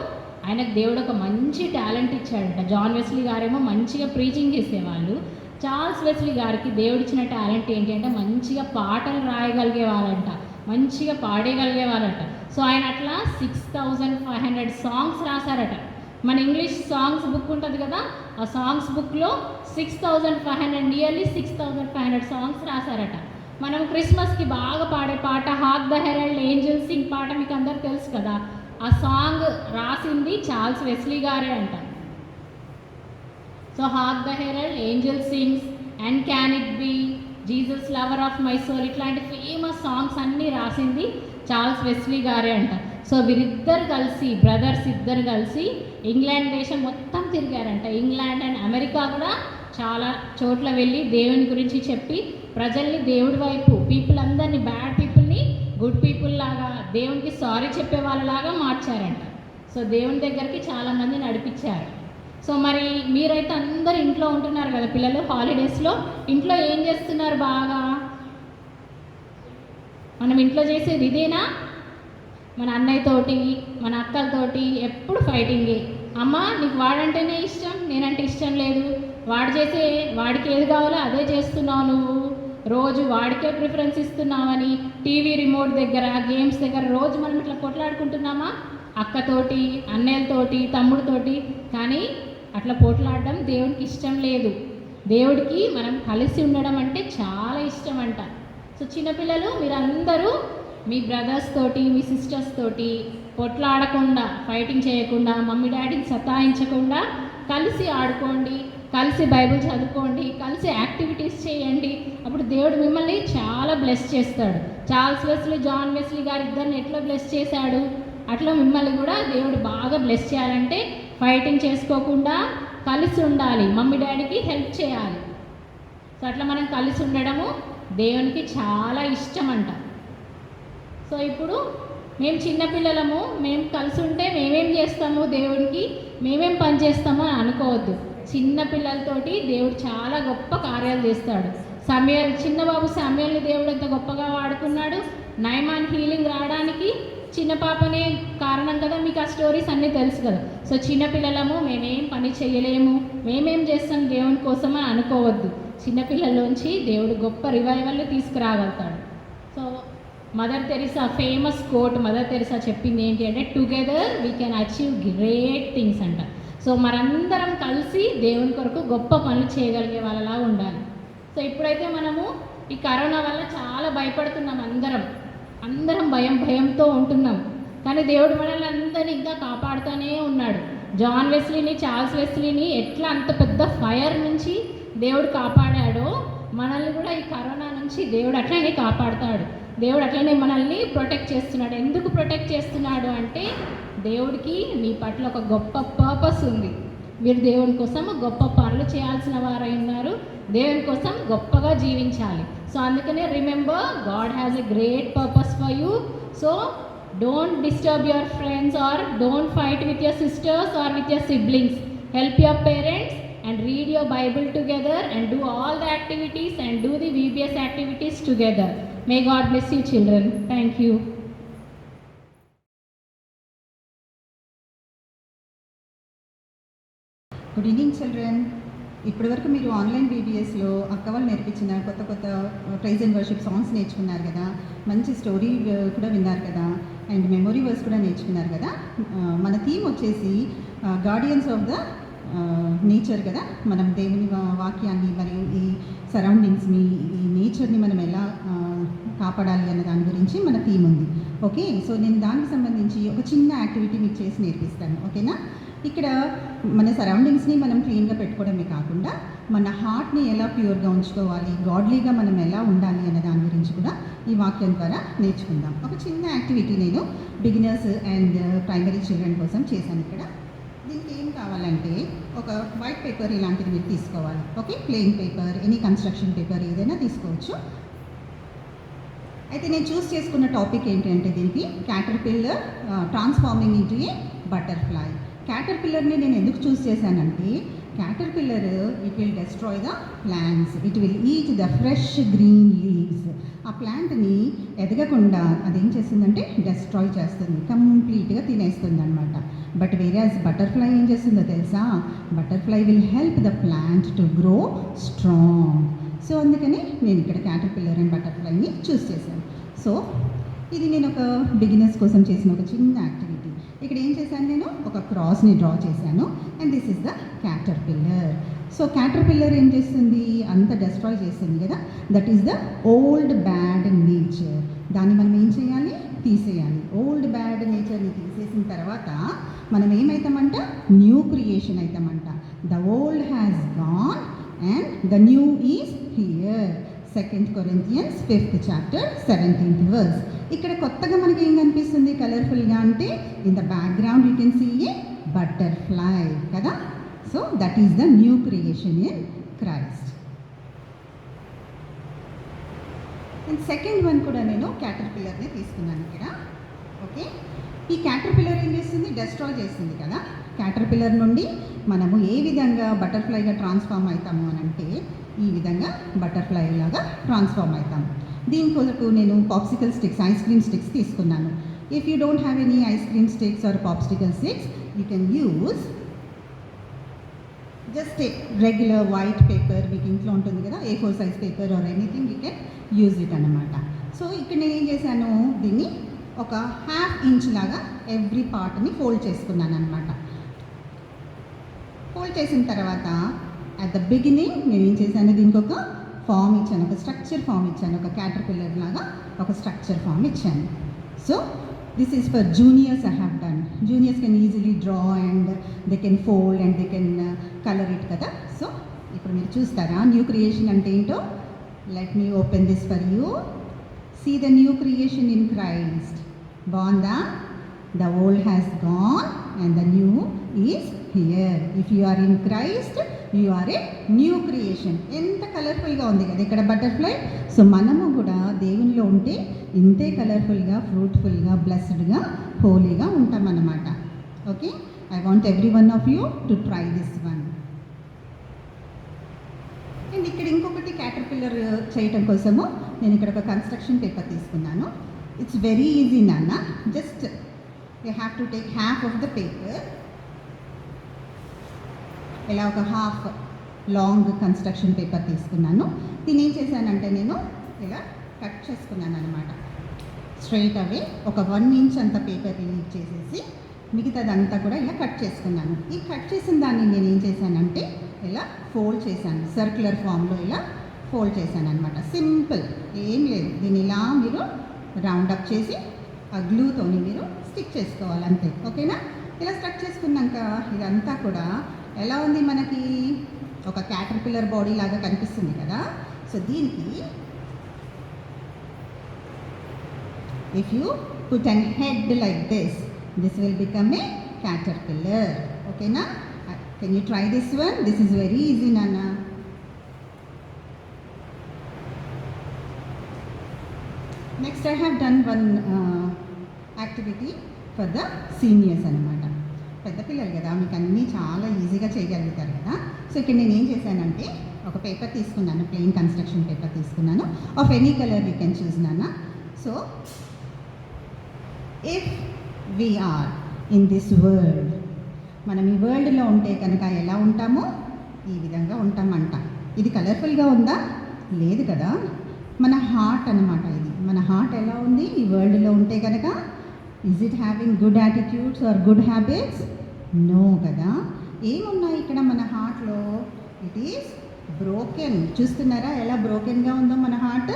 ఆయనకు దేవుడు ఒక మంచి టాలెంట్ ఇచ్చాడంట. జాన్ వెస్లీ గారేమో మంచిగా ప్రీచింగ్ చేసేవాళ్ళు. చార్ల్స్ వెస్లీ గారికి దేవుడు ఇచ్చిన టాలెంట్ ఏంటి అంటే మంచిగా పాటలు రాయగలిగేవారంట, మంచిగా పాడేయగలిగేవారంట. సో ఆయన అట్లా 6500 సాంగ్స్ రాశారట. మన ఇంగ్లీష్ సాంగ్స్ బుక్ ఉంటుంది కదా, ఆ సాంగ్స్ బుక్లో 6500 నియర్లీ 6500 సాంగ్స్ రాశారట. మనం క్రిస్మస్కి బాగా పాడే పాట hark the herald Angel Singh పాట మీకు అందరు తెలుసు కదా, ఆ సాంగ్ రాసింది చార్ల్స్ వెస్లీ గారే అంట. So hark the herald, angel sings, and can it be, Jesus lover of my soul, ఇట్లాంటి ఫేమస్ సాంగ్స్ అన్నీ రాసింది చార్ల్స్ వెస్లీ గారే అంట. సో వీరిద్దరు కలిసి, బ్రదర్స్ ఇద్దరు కలిసి ఇంగ్లాండ్ దేశం మొత్తం తిరిగారంట. ఇంగ్లాండ్ అండ్ అమెరికా కూడా చాలా చోట్ల వెళ్ళి దేవుని గురించి చెప్పి ప్రజల్ని దేవుడి వైపు, పీపుల్ అందరినీ, బ్యాడ్ పీపుల్ని గుడ్ పీపుల్ లాగా, దేవునికి సారీ చెప్పే వాళ్ళలాగా మార్చారంట. సో దేవుని దగ్గరికి చాలామంది నడిపించారు. సో మరి మీరైతే అందరు ఇంట్లో ఉంటున్నారు కదా పిల్లలు, హాలిడేస్లో ఇంట్లో ఏం చేస్తున్నారు? బాగా మనం ఇంట్లో చేసేది ఇదేనా? మన అన్నయ్యతోటి, మన అక్కలతోటి ఎప్పుడు ఫైటింగే. అమ్మ నీకు వాడంటేనే ఇష్టం, నేనంటే ఇష్టం లేదు, వాడికి ఏది కావాలో అదే చేస్తున్నావు, నువ్వు రోజు వాడికే ప్రిఫరెన్స్ ఇస్తున్నావని టీవీ రిమోట్ దగ్గర, గేమ్స్ దగ్గర రోజు మనం ఇట్లా కొట్లాడుకుంటున్నామా? అక్కతోటి, అన్నయ్యలతోటి, తమ్ముడితోటి. కానీ అట్లా పోట్లాడడం దేవుడికి ఇష్టం లేదు. దేవుడికి మనం కలిసి ఉండడం అంటే చాలా ఇష్టం అంట. సో చిన్నపిల్లలు మీరందరూ మీ బ్రదర్స్ తోటి, మీ సిస్టర్స్ తోటి పొట్లాడకుండా, ఫైటింగ్ చేయకుండా, మమ్మీ డాడీని సతాయించకుండా కలిసి ఆడుకోండి, కలిసి బైబిల్ చదువుకోండి, కలిసి యాక్టివిటీస్ చేయండి. అప్పుడు దేవుడు మిమ్మల్ని చాలా బ్లెస్ చేస్తాడు. చార్ల్స్ వెస్లీ, జాన్ వెస్లీ గారు ఇద్దరిని ఎట్లా బ్లెస్ చేశాడు, అట్లా మిమ్మల్ని కూడా దేవుడు బాగా బ్లెస్ చేయాలంటే ఫైటింగ్ చేసుకోకుండా కలిసి ఉండాలి, మమ్మీ డాడీకి హెల్ప్ చేయాలి. సో అట్లా మనం కలిసి ఉండడము దేవునికి చాలా ఇష్టం అంట. సో ఇప్పుడు మేము చిన్నపిల్లలము, మేము కలిసి ఉంటే మేమేం చేస్తాము, దేవుడికి మేమేం పని చేస్తామో అని అనుకోవద్దు. చిన్నపిల్లలతోటి దేవుడు చాలా గొప్ప కార్యాలు చేస్తాడు. సమయల్, చిన్నబాబు సమయల్ని దేవుడు ఎంత గొప్పగా వాడుకున్నాడు. నయమాన్ హీలింగ్ రావడానికి చిన్న పాపనే కారణం కదా, మీకు ఆ స్టోరీస్ అన్నీ తెలుసు కదా. సో చిన్నపిల్లలము మేమేం పని చేయలేము, మేమేం చేస్తాం దేవుని కోసం అని అనుకోవద్దు. చిన్నపిల్లల్లోంచి దేవుడు గొప్ప రివైవల్ని తీసుకురాగలుగుతాడు. So mother Teresa famous quote, mother Teresa చెప్పింది ఏంటి అంటే together we can achieve great things అంట. సో మనందరం కలిసి దేవుని కొరకు గొప్ప పనులు చేయగలిగే వాళ్ళలా ఉండాలి. సో ఇప్పుడైతే మనము ఈ కరోనా వల్ల చాలా భయపడుతున్నాం, అందరం భయంతో ఉంటున్నాం. కానీ దేవుడు మనల్ని అందరినీ ఇంకా కాపాడుతూనే ఉన్నాడు. జాన్ వెస్లీని, చార్ల్స్ వెస్లీని ఎట్లా అంత పెద్ద ఫైర్ నుంచి దేవుడు కాపాడాడో మనల్ని కూడా ఈ కరోనా నుంచి దేవుడు అట్లనే కాపాడుతాడు. దేవుడు అట్లనే మనల్ని ప్రొటెక్ట్ చేస్తున్నాడు. ఎందుకు ప్రొటెక్ట్ చేస్తున్నాడు అంటే దేవుడికి మీ పట్ల ఒక గొప్ప పర్పస్ ఉంది. మీరు దేవుని కోసం గొప్ప పనులు చేయాల్సిన వారై ఉన్నారు, దేవుని కోసం గొప్పగా జీవించాలి. సో అందుకనే remember, God has a great purpose for you. So don't disturb your friends or don't fight with your sisters or with your siblings. Help your parents and read your Bible together and do all the activities and do the VBS activities together. May God bless you children. Thank you. Good evening children. ఇప్పటివరకు మీరు online బీబీఎస్లో అక్క వాళ్ళు నేర్పించిన కొత్త praise and worship songs నేర్చుకున్నారు కదా, మంచి story కూడా విన్నారు కదా, అండ్ మెమొరీ వర్స్ కూడా నేర్చుకున్నారు కదా. మన థీమ్ వచ్చేసి గార్డియన్స్ ఆఫ్ ద నేచర్ కదా. మనం దేవుని వాక్యాన్ని మరియు ఈ సరౌండింగ్స్ని, ఈ నేచర్ని మనం ఎలా కాపాడాలి అన్న దాని గురించి మన థీమ్ ఉంది. ఓకే, సో నేను దానికి సంబంధించి ఒక చిన్న యాక్టివిటీ మీకు చేసి నేర్పిస్తాను. ఓకేనా? ఇక్కడ మన సరౌండింగ్స్ని మనం క్లీన్గా పెట్టుకోవడమే కాకుండా మన హార్ట్ని ఎలా ప్యూర్గా ఉంచుకోవాలి, గాడ్లీగా మనం ఎలా ఉండాలి అనే దాని గురించి కూడా ఈ వాక్యం ద్వారా నేర్చుకుందాం. ఒక చిన్న యాక్టివిటీ నేను బిగినర్స్ అండ్ ప్రైమరీ చిల్డ్రన్ కోసం చేశాను. ఇక్కడ దీనికి ఏం కావాలంటే ఒక వైట్ పేపర్ ఇలాంటిది మీరు తీసుకోవాలి. Okay, plain paper, any construction paper ఏదైనా తీసుకోవచ్చు. అయితే నేను చూస్ చేసుకున్న టాపిక్ ఏంటంటే దీనికి caterpillar transforming into a butterfly. క్యాటర్పిల్లర్ని నేను ఎందుకు చూస్ చేశానంటే caterpillar it will destroy the plants, it will eat the fresh green leaves. ఆ ప్లాంట్ని ఎదగకుండా అదేం చేస్తుందంటే డెస్ట్రాయ్ చేస్తుంది, కంప్లీట్గా తినేస్తుంది అనమాట. బట్ వేరేస్ బటర్ఫ్లై ఏం చేస్తుందో తెలుసా? Butterfly will help the plant to grow strong. So అందుకని నేను ఇక్కడ క్యాటర్పిల్లర్ అండ్ బటర్ఫ్లైని చూస్ చేశాను. సో ఇది నేను ఒక బిగినర్స్ కోసం చేసిన ఒక చిన్న యాక్టివిటీ. ఇక్కడ ఏం చేశాను, నేను ఒక క్రాస్ని డ్రా చేశాను and this is the caterpillar. So caterpillar ఏం చేస్తుంది, అంత డెస్ట్రాయ్ చేస్తుంది కదా, that is the old bad nature. దాన్ని మనం ఏం చేయాలి, తీసేయాలి. ఓల్డ్ బ్యాడ్ నేచర్ని తీసేసిన తర్వాత మనం ఏమవుతామంట, న్యూ క్రియేషన్ అవుతామంట. The old has gone and the new is here. 2 Corinthians 5th chapter 17th verse. ఇక్కడ కొత్తగా మనకి ఏం కనిపిస్తుంది కలర్ఫుల్గా అంటే in the background you can see a butterfly కదా. So that is the new creation in Christ. And second one కూడా నేను క్యాటర్పిల్లర్ని తీసుకున్నాను ఇక్కడ. ఓకే, ఈ క్యాటర్పిల్లర్ ఏం చేస్తుంది, డెస్ట్రాయ్ చేస్తుంది కదా. క్యాటర్పిల్లర్ నుండి మనము ఏ విధంగా బటర్ఫ్లైగా ట్రాన్స్ఫార్మ్ అవుతాము అని అంటే ఈ విధంగా బటర్ఫ్లై లాగా ట్రాన్స్ఫార్మ్ అవుతాము. దీనికోసం నేను popsicle sticks, ice cream sticks తీసుకున్నాను. If you don't have any ice cream sticks or popsicle sticks you can use just a regular white paper, మీకు ఇంట్లో ఉంటుంది కదా, A4 size paper or anything you can use it అన్నమాట. So ఇక్కడ నేను ఏం చేశాను, దీన్ని ఒక 1/2 ఇంచ్ లాగా ఎవ్రీ పార్ట్ని ఫోల్డ్ చేసుకున్నాను అనమాట. ఫోల్డ్ చేసిన తర్వాత అట్ ద బిగినింగ్ నేను ఏం చేశాను, దీనికి ఒక ఫామ్ ఇచ్చాను, ఒక స్ట్రక్చర్ ఫామ్ ఇచ్చాను, ఒక క్యాటర్పిల్లర్ లాగా ఒక స్ట్రక్చర్ ఫామ్ ఇచ్చాను. So this is for juniors I have done. Juniors can easily draw and they can fold and they can colour it కదా. సో ఇప్పుడు మీరు చూస్తారా న్యూ క్రియేషన్ అంటే ఏంటో. Let me open this for you. See the new creation in Christ. బాగుందా? The old has gone and the new is here. If you are in Christ you are a new creation. ఎంత కలర్ఫుల్గా ఉంది కదా ఇక్కడ butterfly. So మనము కూడా దేవునిలో ఉంటే ఇంతే కలర్ఫుల్గా, ఫ్రూట్ఫుల్గా, బ్లెస్డ్గా, హోలీగా ఉంటామన్నమాట. Okay, I want every one of you to try this one. And ఇక్కడ ఇంకొకటి క్యాటర్పిల్లర్ చేయటం కోసము నేను ఇక్కడ ఒక కన్స్ట్రక్షన్ పేపర్ తీసుకున్నాను. ఇట్స్ వెరీ ఈజీ నాన్న. Just you have to take half of the paper. ఇలా ఒక హాఫ్ లాంగ్ కన్స్ట్రక్షన్ పేపర్ తీసుకున్నాను. దీన్ని ఏం చేశానంటే నేను ఇలా కట్ చేసుకున్నాను అనమాట. స్ట్రైట్ అవే ఒక 1 ఇంచ్ అంత పేపర్ రిలీవ్ చేసేసి మిగతాదంతా కూడా ఇలా కట్ చేసుకున్నాను. ఈ కట్ చేసిన దాన్ని నేను ఏం చేశానంటే ఇలా ఫోల్డ్ చేశాను, సర్క్యులర్ ఫామ్లో ఇలా ఫోల్డ్ చేశాను అనమాట. సింపుల్, ఏం లేదు. దీన్ని ఇలా మీరు రౌండ్ అప్ చేసి ఆ గ్లూతోని మీరు స్టిక్ చేసుకోవాలి అంతే. ఓకేనా? ఇలా స్టిక్ చేసుకున్నాక ఇదంతా కూడా ఎలా ఉంది, మనకి ఒక క్యాటర్పిల్లర్ బాడీ లాగా కనిపిస్తుంది కదా. సో దీనికి if you put an head like this will become a caterpillar. ఓకేనా? Can you try this one? This is very easy నాన్న. Next I have done one activity for the seniors అనమాట. పెద్ద పిల్లలు కదా, మీకు అన్నీ చాలా ఈజీగా చేయగలుగుతారు కదా. సో ఇక్కడ నేను ఏం చేశానంటే ఒక పేపర్ తీసుకున్నాను, ప్లెయిన్ కన్స్ట్రక్షన్ పేపర్ తీసుకున్నాను. Of any colour you can choose నాన్న. So if we are in this world, మనం ఈ వరల్డ్లో ఉంటే కనుక ఎలా ఉంటామో ఈ విధంగా ఉంటామంట. ఇది కలర్ఫుల్గా ఉందా? లేదు కదా. మన హార్ట్ అనమాట ఇది. మన హార్ట్ ఎలా ఉంది ఈ వరల్డ్లో ఉంటే కనుక? Is it having good attitudes or good habits? No కదా. ఏమున్నాయి ఇక్కడ మన హార్ట్లో? It is broken. చూస్తున్నారా ఎలా బ్రోకెన్గా ఉందో మన హార్ట్?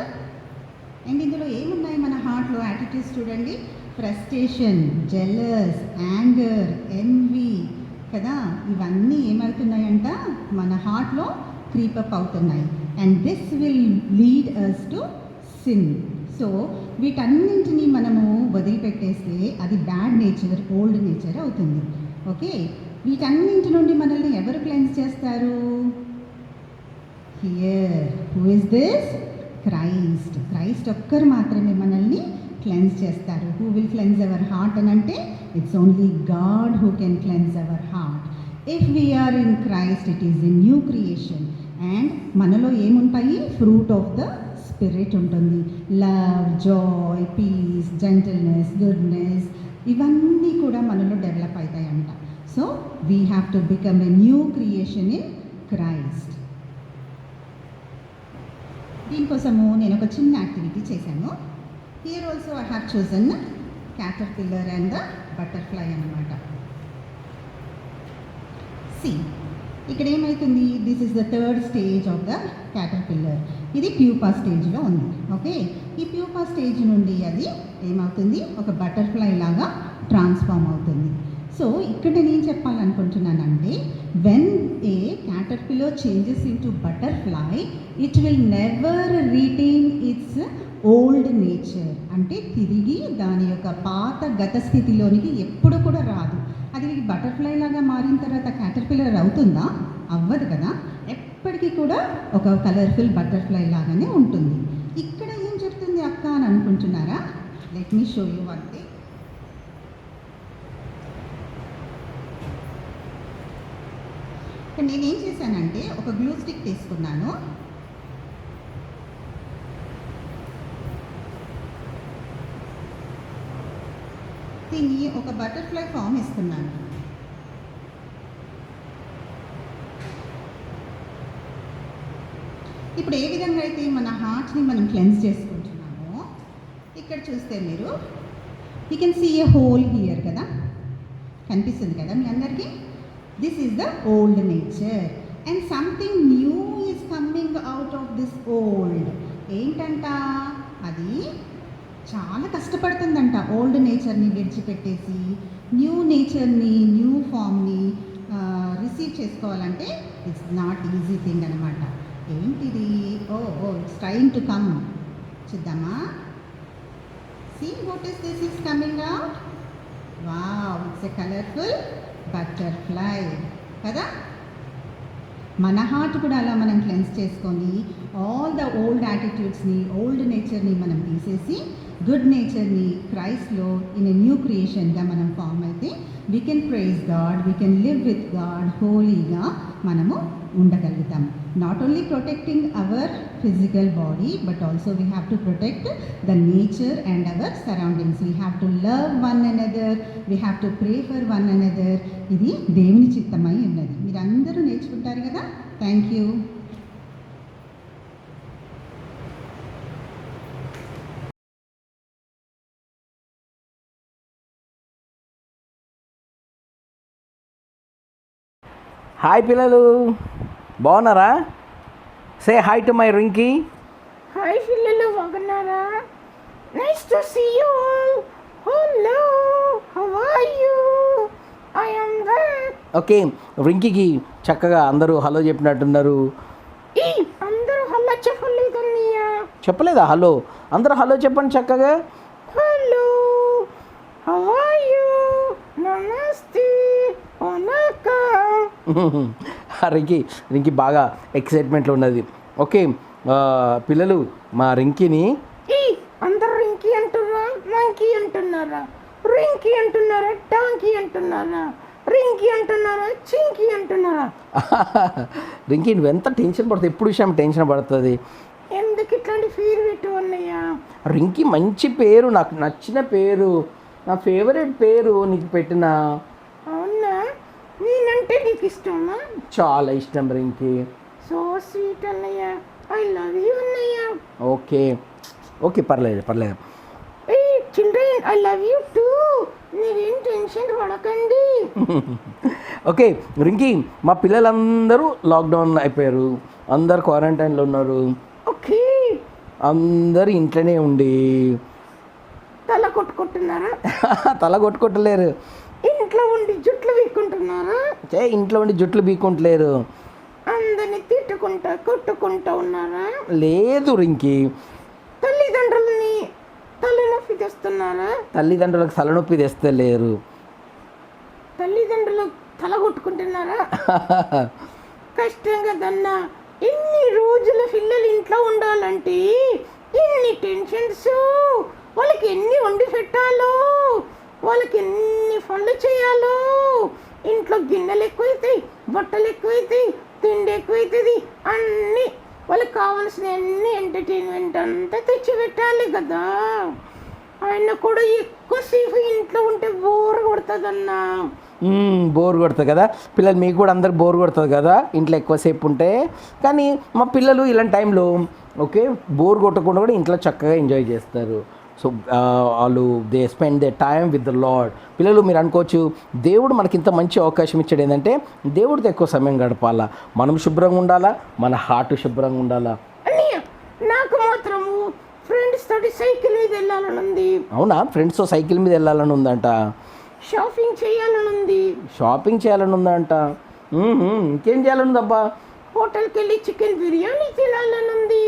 అండ్ ఇందులో ఏమున్నాయి మన హార్ట్లో యాటిట్యూడ్స్ చూడండి. ఫ్రస్ట్రేషన్, జెలస్, యాంగర్, ఎన్వీ కదా, ఇవన్నీ ఏమవుతున్నాయంట మన హార్ట్లో క్రీపప్ అవుతున్నాయి. And this will lead us to sin. So వీటన్నింటినీ మనము వదిలిపెట్టేస్తే అది బ్యాడ్ నేచర్, ఓల్డ్ నేచర్ అవుతుంది. ఓకే, వీటన్నింటి నుండి మనల్ని ఎవరు క్లెన్స్ చేస్తారు? Here who is this? Christ. Christ ఒక్కరు మాత్రమే మనల్ని క్లెన్స్ చేస్తారు. Who will cleanse our heart అని అంటే it's only God who can cleanse our heart. If we are in Christ it is a new creation. And మనలో ఏముంటాయి? Fruit of the spirit ఉంటుంది. Love, joy, peace, gentleness, goodness, ఇవన్నీ కూడా మనలో develop అవుతాయంట. So we have to become a new creation in Christ. దీనికోసము నేను ఒక చిన్న యాక్టివిటీ చేశాను. Here also I have chosen caterpillar and the butterfly అన్నమాట. సి ఇక్కడ ఏమవుతుంది? This is the third stage of the caterpillar. ఇది ప్యూపా స్టేజ్లో ఉంది. ఓకే, ఈ ప్యూపా స్టేజ్ నుండి అది ఏమవుతుంది? ఒక బటర్ఫ్లై లాగా ట్రాన్స్ఫార్మ్ అవుతుంది. సో ఇక్కడ నేను చెప్పాలనుకుంటున్నానంటే when a caterpillar changes into butterfly, it will never retain its old nature. అంటే తిరిగి దాని యొక్క పాత గత స్థితిలోనికి ఎప్పుడు కూడా రాదు. అది బటర్ఫ్లై లాగా మారిన తర్వాత క్యాటర్పిల్లర్ అవుతుందా? అవ్వదు కదా. ఎప్పటికీ కూడా ఒక కలర్ఫుల్ బటర్ఫ్లై లాగానే ఉంటుంది. ఇక్కడ ఏం చెప్తుంది అక్క అని అనుకుంటున్నారా? Let me show you one thing. నేనేం చేశానంటే ఒక గ్లూ స్టిక్ తీసుకున్నాను. దీన్ని ఒక బటర్ఫ్లై ఫామ్ ఇస్తున్నాను. ఇప్పుడు ఏ విధంగా అయితే మన హార్ట్ని మనం క్లెన్స్ చేసుకుంటున్నామో ఇక్కడ చూస్తే మీరు you can see a hole here కదా, కనిపిస్తుంది కదా మీ అందరికీ. This is the old nature and something new is coming out of this old. ఏంటంట? అది చాలా కష్టపడుతుందంట ఓల్డ్ నేచర్ని విడిచిపెట్టేసి న్యూ నేచర్ని, న్యూ ఫామ్ని రిసీవ్ చేసుకోవాలంటే ఇట్స్ నాట్ ఈజీ థింగ్ అనమాట. ఏంటిది? Oh it's trying to come. చూద్దామా? See what is this is coming out. Wow, it's a colourful butterfly కదా. మన హార్ట్ కూడా అలా మనం క్లెన్స్ చేసుకొని ఆల్ ద ఓల్డ్ యాటిట్యూడ్స్ని, ఓల్డ్ నేచర్ని మనం తీసేసి గుడ్ నేచర్ని క్రైస్ట్లో ఇన్ ఎ న్యూ క్రియేషన్గా మనం ఫామ్ అయితే we can praise God, we can live with God హోలీగా మనము ఉండగలుగుతాం. Not only protecting our physical body but also we have to protect the nature and our surroundings. We have to love one another, we have to pray for one another. ఇది దేవుని చిత్తమై ఉన్నది. మీరు అందరూ నేర్చుకుంటారు కదా. Thank you. హాయ్ పిల్లలు, బాగున్నారా? Say hi to my Rinki. Hi పిల్లలు, బాగున్నారా? Nice to see you all. Hello, how are you? I am back. Okay, రింకీకి చక్కగా అందరూ హలో చెప్పినట్టున్నారు. ఈ అందరూ హలో చెప్పలేదన్నయ్య. చెప్పలేదా హలో? అందరూ హలో చెప్పండి చక్కగా. Hello, how are you? నమస్తే, రింకీ బాగా ఎక్సైట్మెంట్లో ఉన్నది. ఓకే పిల్లలు, మా రింకీని అందరు రింకీ అంటున్నారా, మంకీ అంటున్నారా, రింకీ అంటున్నారా, టాంకీ అంటున్నారా, రింకీ అంటున్నారా, చింకీ అంటున్నారా? రింకీ నువ్వు ఎంత టెన్షన్ పడుతుంది, ఎప్పుడు విషయం టెన్షన్ పడుతుంది. ఎందుకు ఇట్లాంటి పేరు పెట్టు అన్నయ్య? రింకీ మంచి పేరు, నాకు నచ్చిన పేరు, నా ఫేవరెట్ పేరు నీకు పెట్టిన. అవునా? నేనంటే నీకు ఇష్టమా? చాలా ఇష్టం రింకీ. సో స్వీట్ అన్నయ్య. ఐ లవ్ యూ అన్నయ్య. ఓకే ఓకే, పర్లేదు. Hey children, I love you too. మీరేం టెన్షన్ పడకండి. ఓకే రింకీ, మా పిల్లలందరూ లాక్డౌన్ అయిపోయారు, అందరు క్వారంటైన్లో ఉన్నారు. ఓకే, అందరు ఇంట్లోనే ఉండి తల కొట్టుకుంటున్నారా? తల కొట్టుకుంటలేరు, ఇంట్లో ఉండి జుట్లు వీక్కుంటున్నారా? ఇంట్లో ఉండి జుట్లు బీక్కుంటలేరు. అందరిని తిట్టుకుంటా కొట్టుకుంటా ఉన్నారా? లేదు రింకి. తల్లిదండ్రులని తలనొప్పి తెస్తున్నారా? తల్లిదండ్రులకు తలనొప్పి తెస్తలేరు. తల్లిదండ్రులు తల కొట్టుకుంటున్నారా? కష్టం కదన్నా, ఎన్ని రోజుల పిల్లలు ఇంట్లో ఉండాలంటే ఎన్ని టెన్షన్స్, వాళ్ళకి ఎన్ని వండి పెట్టాలో, వాళ్ళకి ఎన్ని పనులు చేయాలో. ఇంట్లో గిన్నెలు ఎక్కువైతాయి, బట్టలు ఎక్కువైతాయి, తిండి ఎక్కువైతుంది, అన్నీ వాళ్ళకి కావాల్సిన అన్ని ఎంటర్టైన్మెంట్ అంతా తెచ్చి పెట్టాలి కదా. ఆయన కూడా ఎక్కువసేపు ఇంట్లో ఉంటే బోర్ కొడుతుందన్నా. బోర్ కొడుతుంది కదా పిల్లలు, మీకు కూడా అందరికి బోర్ కొడుతుంది కదా ఇంట్లో ఎక్కువసేపు ఉంటే. కానీ మా పిల్లలు ఇలాంటి టైంలో ఓకే బోర్ కొట్టకుండా కూడా ఇంట్లో చక్కగా ఎంజాయ్ చేస్తారు. సో వాళ్ళు they spend they time with the lord. పిల్లలు మీరు అనుకోవచ్చు దేవుడు మనకి ఇంత మంచి అవకాశం ఇచ్చాడు ఏంటంటే దేవుడితో ఎక్కువ సమయం గడపాలా, మనం శుభ్రంగా ఉండాలా, మన హార్ట్ శుభ్రంగా ఉండాలా. నాకు మాత్రము ఫ్రెండ్స్ తోటి సైకిల్ మీద వెళ్ళాలని ఉంది. అవునా? ఫ్రెండ్స్తో సైకిల్ మీద వెళ్ళాలని ఉందంట. షాపింగ్ చేయాలని ఉంది. షాపింగ్ చేయాలని ఉందంట. ఇంకేం చేయాలని ఉందబ్బా? హోటల్కి వెళ్ళి చికెన్ బిర్యానీ తినాలని ఉంది.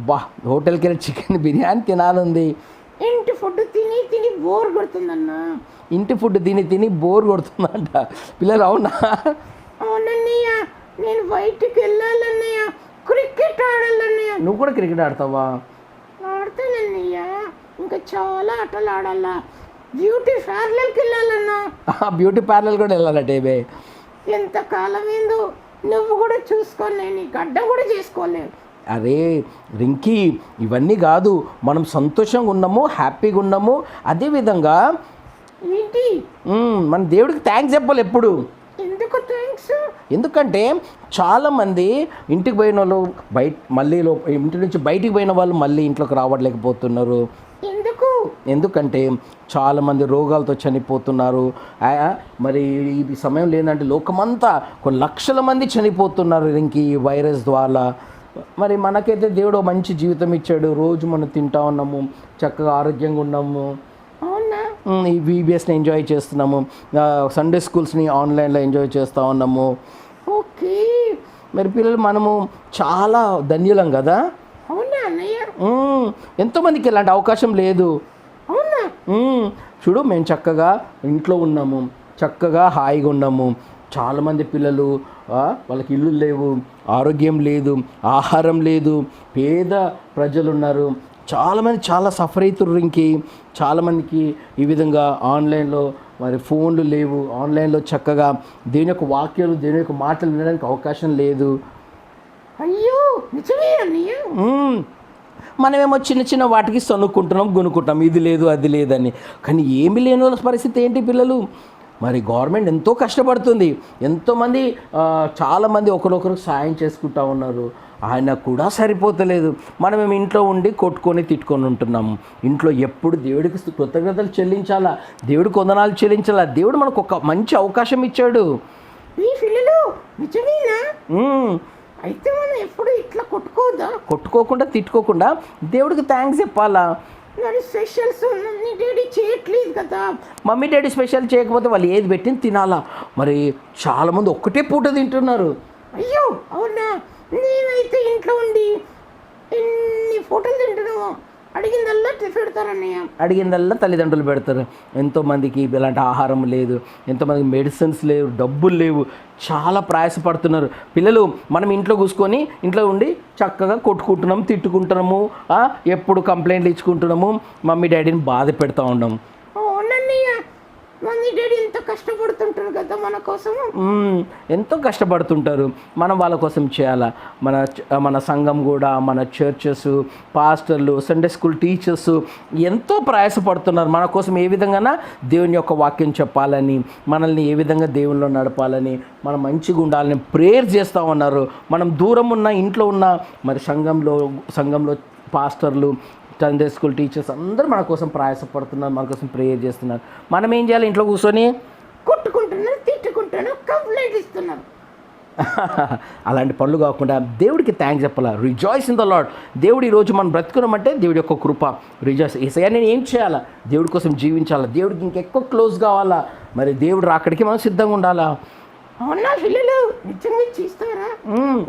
బా, హోటల్కి వెళ్ళి చికెన్ బిర్యానీ తినాలంది. ఇంటి ఫుడ్ తిని తిని బోర్ కొడుతుందన్నా. ఇంటి ఫుడ్ తిని తిని బోర్ కొడుతుందంట పిల్లలు. అవునా? అవునన్నయ్య, నేను బయటికి వెళ్ళాలన్నయ్య, క్రికెట్ ఆడాలన్నయ్య. నువ్వు కూడా క్రికెట్ ఆడతావా? ఆడతానన్నయ్య, ఇంకా చాలా ఆటలు ఆడాలా. బ్యూటీ పార్లర్కి వెళ్ళాలన్నా. బ్యూటీ పార్లర్ కూడా వెళ్ళాలటే ఎంతకాలం ఏందో నువ్వు కూడా చూసుకోను, నేను ఈ గడ్డ కూడా చేసుకోలేను. అరే రింకీ, ఇవన్నీ కాదు, మనం సంతోషంగా ఉన్నాము, హ్యాపీగా ఉన్నాము. అదేవిధంగా ఏంటి మన దేవుడికి థ్యాంక్స్ చెప్పాలి ఎప్పుడు. ఎందుకు థ్యాంక్స్? ఎందుకంటే చాలామంది ఇంటికి పోయిన వాళ్ళు మళ్ళీ ఇంటి నుంచి బయటికి పోయిన వాళ్ళు మళ్ళీ ఇంట్లోకి రావట్లేకపోతున్నారు. ఎందుకంటే చాలామంది రోగాలతో చనిపోతున్నారు. మరి ఈ సమయం లేదంటే లోకమంతా కొన్ని లక్షల మంది చనిపోతున్నారు ఇంక ఈ వైరస్ ద్వారా. మరి మనకైతే దేవుడు మంచి జీవితం ఇచ్చాడు, రోజు మనం తింటా ఉన్నాము, చక్కగా ఆరోగ్యంగా ఉన్నాము, ఈ వీబీఎస్ని ఎంజాయ్ చేస్తున్నాము, సండే స్కూల్స్ని ఆన్లైన్లో ఎంజాయ్ చేస్తూ ఉన్నాము. ఓకే, మరి పిల్లలు మనము చాలా ధన్యులం కదా. ఎంతోమందికి ఇలాంటి అవకాశం లేదు. చూడు, మేము చక్కగా ఇంట్లో ఉన్నాము, చక్కగా హాయిగా ఉన్నాము. చాలామంది పిల్లలు వాళ్ళకి ఇల్లు లేవు, ఆరోగ్యం లేదు, ఆహారం లేదు, పేద ప్రజలు ఉన్నారు. చాలామంది చాలా సఫర్ అవుతుర్రు. ఇంకే చాలామందికి ఈ విధంగా ఆన్లైన్లో మరి ఫోన్లు లేవు, ఆన్లైన్లో చక్కగా దేని యొక్క వాక్యాలు, దేని యొక్క మాటలు వినడానికి అవకాశం లేదు. అయ్యో నిజమే అన్నయ్య. మనమేమో చిన్న చిన్న వాటికి సనుక్కుంటున్నాం, కొనుక్కుంటాం, ఇది లేదు అది లేదని. కానీ ఏమి లేని వాళ్ళ పరిస్థితి ఏంటి పిల్లలు? మరి గవర్నమెంట్ ఎంతో కష్టపడుతుంది, ఎంతోమంది చాలామంది ఒకరొకరు సాయం చేసుకుంటూ ఉన్నారు, ఆయన కూడా సరిపోతలేదు. మనమేమి ఇంట్లో ఉండి కొట్టుకొని తిట్టుకొని ఉంటున్నాము. ఇంట్లో ఎప్పుడు దేవుడికి కృతజ్ఞతలు చెల్లించాలా, దేవుడికి వందనాలు చెల్లించాలా. దేవుడు మనకు ఒక మంచి అవకాశం ఇచ్చాడు. ఈ పిల్లలు నిజమేనా? అయితే మనం ఎప్పుడు ఇట్లా కొట్టుకోకుండా తిట్టుకోకుండా దేవుడికి థ్యాంక్స్ చెప్పాలా. మరి స్పెషల్స్ మమ్మీ డాడీ చేయట్లేదు కదా. మమ్మీ డాడీ స్పెషల్ చేయకపోతే వాళ్ళు ఏది పెట్టింది తినాలా. మరి చాలామంది ఒక్కటే పూట తింటున్నారు. అయ్యో అవునా? నేనైతే ఇంట్లో ఉండి ఎన్ని ఫోటోలు తింటున్నామో, అడిగిందల్లా పెడతారన్నయ్య. అడిగిందల్లా తల్లిదండ్రులు పెడతారు. ఎంతోమందికి ఇలాంటి ఆహారం లేదు, ఎంతోమందికి మెడిసిన్స్ లేవు, డబ్బులు లేవు, చాలా ప్రయాసపడుతున్నారు పిల్లలు. మనం ఇంట్లో కూర్చొని ఇంట్లో ఉండి చక్కగా కొట్టుకుంటున్నాము, తిట్టుకుంటున్నాము, ఎప్పుడు కంప్లైంట్లు ఇచ్చుకుంటున్నాము, మమ్మీ డాడీని బాధ పెడతా ఉన్నాము. అవునన్నయ్య, మమ్మీ డాడీ ఎంత కష్టపడుతుంటారు కదా మన కోసం. ఎంతో కష్టపడుతుంటారు. మనం వాళ్ళ కోసం చేయాలా. మన సంఘం కూడా, మన చర్చెస్, పాస్టర్లు, సండే స్కూల్ టీచర్స్ ఎంతో ప్రయాసపడుతున్నారు మన కోసం. ఏ విధంగా దేవుని యొక్క వాక్యం చెప్పాలని, మనల్ని ఏ విధంగా దేవునిలో నడపాలని, మనం మంచిగా ఉండాలని ప్రేయర్ చేస్తూ ఉన్నారు. మనం దూరం ఉన్న, ఇంట్లో ఉన్న మరి సంఘంలో పాస్టర్లు, సండే స్కూల్ టీచర్స్ అందరూ మన కోసం ప్రయాసపడుతున్నారు, మన కోసం ప్రేయర్ చేస్తున్నారు. మనం ఏం చేయాలి? ఇంట్లో కూర్చొని కొట్టుకుంటున్నారు, తిట్టుకుంటున్నారు, కంప్లైంట్ ఇస్తున్నారు. అలాంటి పనులు కాకుండా దేవుడికి థ్యాంక్స్ చెప్పాలా. Rejoice in the lord. దేవుడు ఈరోజు మనం బ్రతుకున్నామంటే దేవుడి యొక్క కృప. రిజాయిస్. ఏసయ్యా నేను ఏం చేయాలా? దేవుడి కోసం జీవించాలా, దేవుడికి ఇంకెక్కువ క్లోజ్ కావాలా, మరి దేవుడు రాకడికి మనం సిద్ధంగా ఉండాలా. అవునా పిల్లలు, నిజంగా చేస్తారా?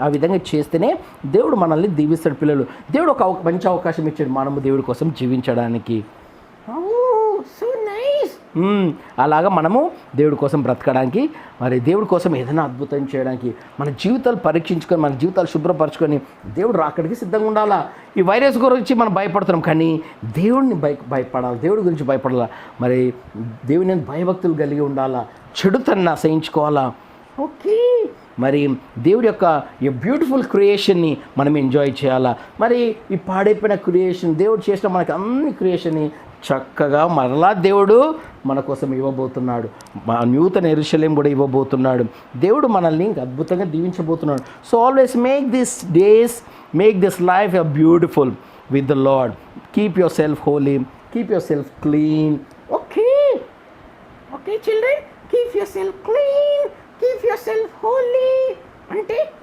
ఆ విధంగా చేస్తేనే దేవుడు మనల్ని దీవిస్తాడు. పిల్లలు, దేవుడు ఒక మంచి అవకాశం ఇచ్చాడు మనము దేవుడి కోసం జీవించడానికి. So nice. అలాగా మనము దేవుడి కోసం బ్రతకడానికి, మరి దేవుడి కోసం ఏదైనా అద్భుతం చేయడానికి, మన జీవితాలు పరీక్షించుకొని, మన జీవితాలు శుభ్రపరచుకొని దేవుడు రాకడికి సిద్ధంగా ఉండాలా. ఈ వైరస్ గురించి మనం భయపడుతున్నాం, కానీ దేవుడిని భయపడాలి, దేవుడి గురించి భయపడాలా. మరి దేవుని భయభక్తులు కలిగి ఉండాలా, చెడుతన్ని అసహించుకోవాలా. ఓకే, మరి దేవుడి యొక్క ఈ బ్యూటిఫుల్ క్రియేషన్ని మనం ఎంజాయ్ చేయాలా. మరి ఈ పాడైపోయిన క్రియేషన్, దేవుడు చేసిన మనకి అన్ని క్రియేషన్ని చక్కగా మరలా దేవుడు మన కోసం ఇవ్వబోతున్నాడు. మా నూతన యెరూషలేం కూడా ఇవ్వబోతున్నాడు. దేవుడు మనల్ని ఇంకా అద్భుతంగా దీవించబోతున్నాడు. So always make this life a beautiful with the Lord. Keep yourself holy, keep yourself clean. Okay children, keep yourself clean, keep yourself holy.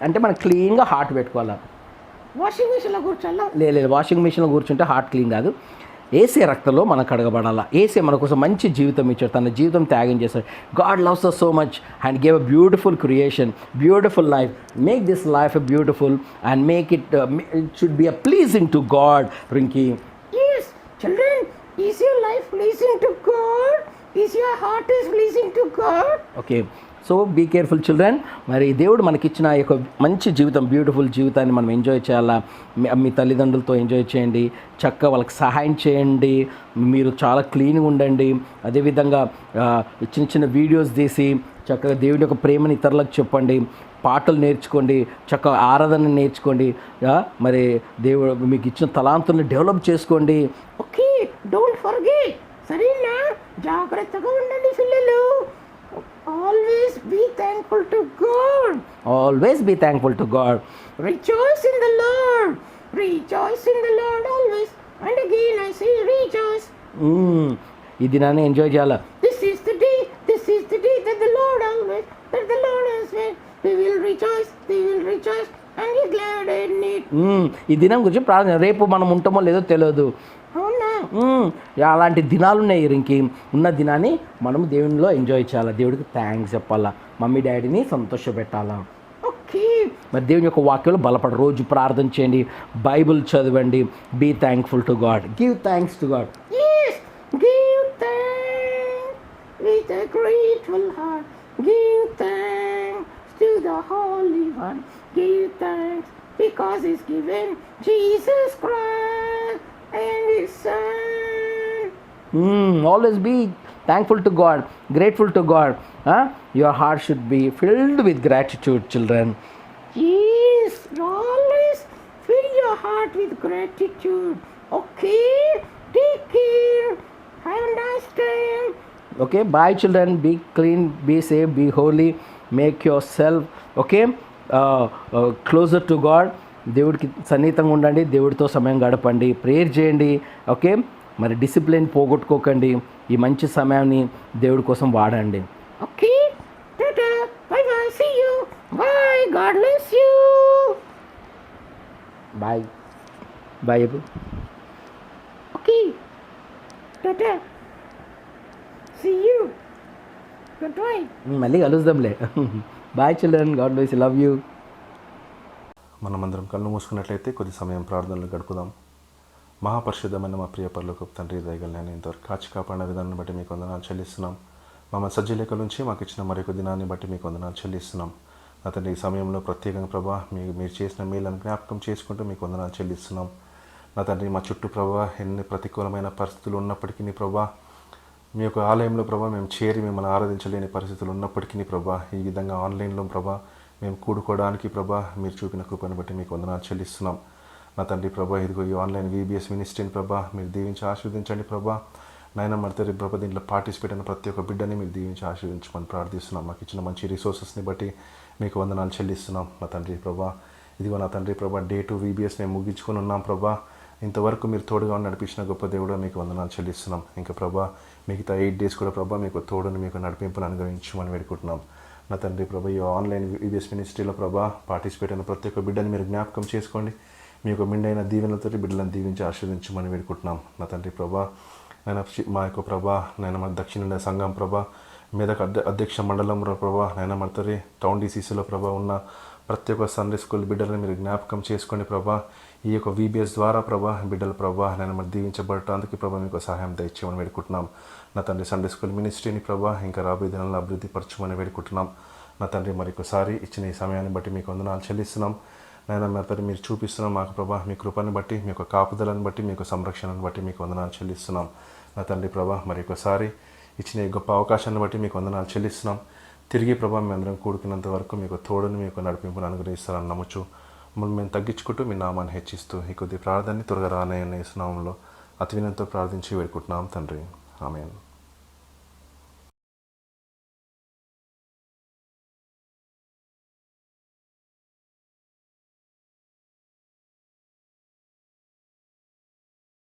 అంటే మనం క్లీన్గా హార్ట్ పెట్టుకోవాలా. వాషింగ్ మిషన్లో కూర్చోాలా? లేదు, వాషింగ్ మిషన్లో కూర్చుంటే heart clean కాదు. ఏసే రక్తంలో మనకు కడగబడాలా. ఏసే మన కోసం మంచి జీవితం ఇచ్చాడు, తన జీవితం త్యాగం చేశాడు. God loves us so much and gave a beautiful creation, beautiful life. Make this life a beautiful and make it should be a pleasing to God. Rinki, yes children, is your life pleasing to God? Is your heart is pleasing to God? Okay, so be careful children. మరి దేవుడు మనకిచ్చిన ఈ యొక్క మంచి జీవితం, beautiful జీవితాన్ని మనం enjoy చేయాలా. మీ తల్లిదండ్రులతో ఎంజాయ్ చేయండి, చక్కగా వాళ్ళకి సహాయం చేయండి, మీరు చాలా క్లీన్గా ఉండండి. అదేవిధంగా చిన్న చిన్న వీడియోస్ తీసి చక్కగా దేవుడి యొక్క ప్రేమని ఇతరులకు చెప్పండి, పాటలు నేర్చుకోండి, చక్కగా ఆరాధన నేర్చుకోండి. మరి దేవుడు మీకు ఇచ్చిన తలాంతుల్ని డెవలప్ చేసుకోండి. Okay, don't forget. సరేనా? జాగ్రత్తగా ఉండండి పిల్లలు. Always be thankful to God. Always be thankful to God. Rejoice in the Lord. Rejoice in the Lord always. And again I say rejoice. ఈ దినాన్ని ఎంజాయ్ చేయాలా. This is the day that the Lord always, that the Lord has made. We will rejoice and be glad in it. ఈ దినం గురించి ప్రార్థన. రేపు మనం ఉంటామో లేదో తెలియదు. అవునా? అలాంటి దినాలు ఉన్నాయి. ఇంక ఉన్న దినాన్ని మనం దేవునిలో ఎంజాయ్ చేయాలా, దేవుడికి థ్యాంక్స్ చెప్పాలా, మమ్మీ డాడీని సంతోషపెట్టాలా. ఓకే, మరి దేవుని యొక్క వాక్యంలో బలపడ, రోజు ప్రార్థన చేయండి, బైబిల్ చదవండి. Be thankful to God, give thanks to God. Yes, give thanks with a grateful heart. Give thanks to the Holy One. Give thanks because He's given Jesus Christ and His Son. Always be thankful to God, grateful to God. Your heart should be filled with gratitude, children. Yes, always fill your heart with gratitude. Okay, take care. Have a nice time. Okay, bye children. Be clean, be safe, be holy. Make yourself, okay, closer to God. దేవుడికి సన్నిహితంగా ఉండండి, దేవుడితో సమయం గడపండి, prayer చేయండి. Okay, మరి discipline పోగొట్టుకోకండి. ఈ మంచి సమయాన్ని దేవుడి కోసం వాడండి. Okay, tata, bye bye, see you, bye, God bless you, bye bye. Okay, tata, see you, good bye. మళ్ళీ కలుద్దాంలే. Bye children, God bless you, love you. మనమందరం కళ్ళు మూసుకున్నట్లయితే కొద్ది సమయం ప్రార్థనలు గడుపుదాం. మహాపరిశుద్ధమైన మా ప్రియ పరలోకపు తండ్రి, దయగలని ఇంతవరకు కాచి కాపాడిన విధానాన్ని బట్టి మీకు వందనాలు చెల్లిస్తున్నాం. మమ్మల్ని సజ్జలేఖల నుంచి మాకు ఇచ్చిన మరొక దినాన్ని బట్టి మీకు వందనాలు చెల్లిస్తున్నాం. నా తండ్రి, ఈ సమయంలో ప్రత్యేకంగా ప్రభా మీరు చేసిన మేలను జ్ఞాపకం చేసుకుంటూ మీకు వందనాలు చెల్లిస్తున్నాం. నా తండ్రి, మా చుట్టూ ప్రభా ఎన్ని ప్రతికూలమైన పరిస్థితులు ఉన్నప్పటికీ ప్రభా మీ యొక్క ఆలయంలో ప్రభా మేము చేరి మిమ్మల్ని ఆరాధించలేని పరిస్థితులు ఉన్నప్పటికీ ప్రభా ఈ విధంగా ఆన్లైన్లో ప్రభా మేము కూడుకోవడానికి ప్రభా మీరు చూపిన కృపను బట్టి మీకు వందనాలు చెల్లిస్తున్నాం. నా తండ్రి ప్రభా, ఇదిగో ఈ ఆన్లైన్ VBS మినిస్ట్రీని ప్రభా మీరు దీవించి ఆశీర్వదించండి ప్రభా. నాయన మడతారు ప్రభా, దీంట్లో పార్టిసిపేట్ అయిన ప్రతి ఒక్క బిడ్డని మీరు దీవించి ఆశీర్వదించమని ప్రార్థిస్తున్నాం. మాకు ఇచ్చిన మంచి రిసోర్సెస్ని బట్టి మీకు వందనాలు చెల్లిస్తున్నాం. నా తండ్రి ప్రభా, ఇదిగో నా తండ్రి ప్రభా, Day 2 VBS మేము ముగించుకొని ఉన్నాం ప్రభా. ఇంతవరకు మీరు తోడుగా నడిపించిన గొప్ప దేవుడు మీకు వందనాలు చెల్లిస్తున్నాం. ఇంకా ప్రభా మిగతా 8 days కూడా ప్రభా మీకు తోడుని మీకు నడిపింపును అనుగ్రహించమని వేడుకుంటున్నాం. నా తండ్రి ప్రభా ఈ ఆన్లైన్ ఈబీఎస్ మినిస్ట్రీలో ప్రభా పార్టిసిపేట్ అయిన ప్రతి ఒక్క బిడ్డని మీరు జ్ఞాపకం చేసుకోండి. మీ యొక్క మెండైన దీవెనలతో బిడ్డలను దీవించి ఆశీర్వదించమని వేడుకుంటున్నాం. నా తండ్రి ప్రభా నేను మా యొక్క ప్రభా నేను మా దక్షిణ సంఘం ప్రభా మెదక్ అధ్యక్ష మండలంలో ప్రభా నేను మర్తరి టౌన్ డీసీసీలో ప్రభా ఉన్న ప్రతి ఒక్క సండే స్కూల్ బిడ్డలను మీరు జ్ఞాపకం చేసుకోండి ప్రభా. ఈ యొక్క వీబీఎస్ ద్వారా ప్రభా బిడ్డల ప్రభా నేను మరి దీవించబడటానికి ప్రభా మీకు సహాయం దయచేయమని వేడుకుంటున్నాం. నా తండ్రి సండే స్కూల్ మినిస్ట్రీని ప్రభా ఇంకా రాబోయే దినాలను అభివృద్ధి పరచమని వేడుకుంటున్నాం. నా తండ్రి మరొకసారి ఇచ్చిన ఈ సమయాన్ని బట్టి మీకు వందనాలు చెల్లిస్తున్నాం. నాయన మరి మీరు చూపిస్తున్నాం మాకు ప్రభా మీ కృపను బట్టి మీ యొక్క కాపుదలను బట్టి మీ యొక్క సంరక్షణను బట్టి మీకు వందనాలు చెల్లిస్తున్నాం. నా తండ్రి ప్రభా మరొకసారి ఇచ్చిన ఈ గొప్ప అవకాశాన్ని బట్టి మీకు వందనాలు చెల్లిస్తున్నాం. తిరిగి ప్రభా మేమందరం కూడుకున్నంత వరకు మీకు తోడుని మీ యొక్క నడిపింపును అనుగ్రహిస్తారని నమ్ముచు మమ్మల్ని మేము తగ్గించుకుంటూ మీ నామాన్ని హెచ్చిస్తూ ఈ కొద్ది ప్రార్థనని త్వరగా రానయ్యే నామంలో అతి వినంతో ప్రార్థించి వేడుకుంటున్నాం తండ్రి. ఆమేన్.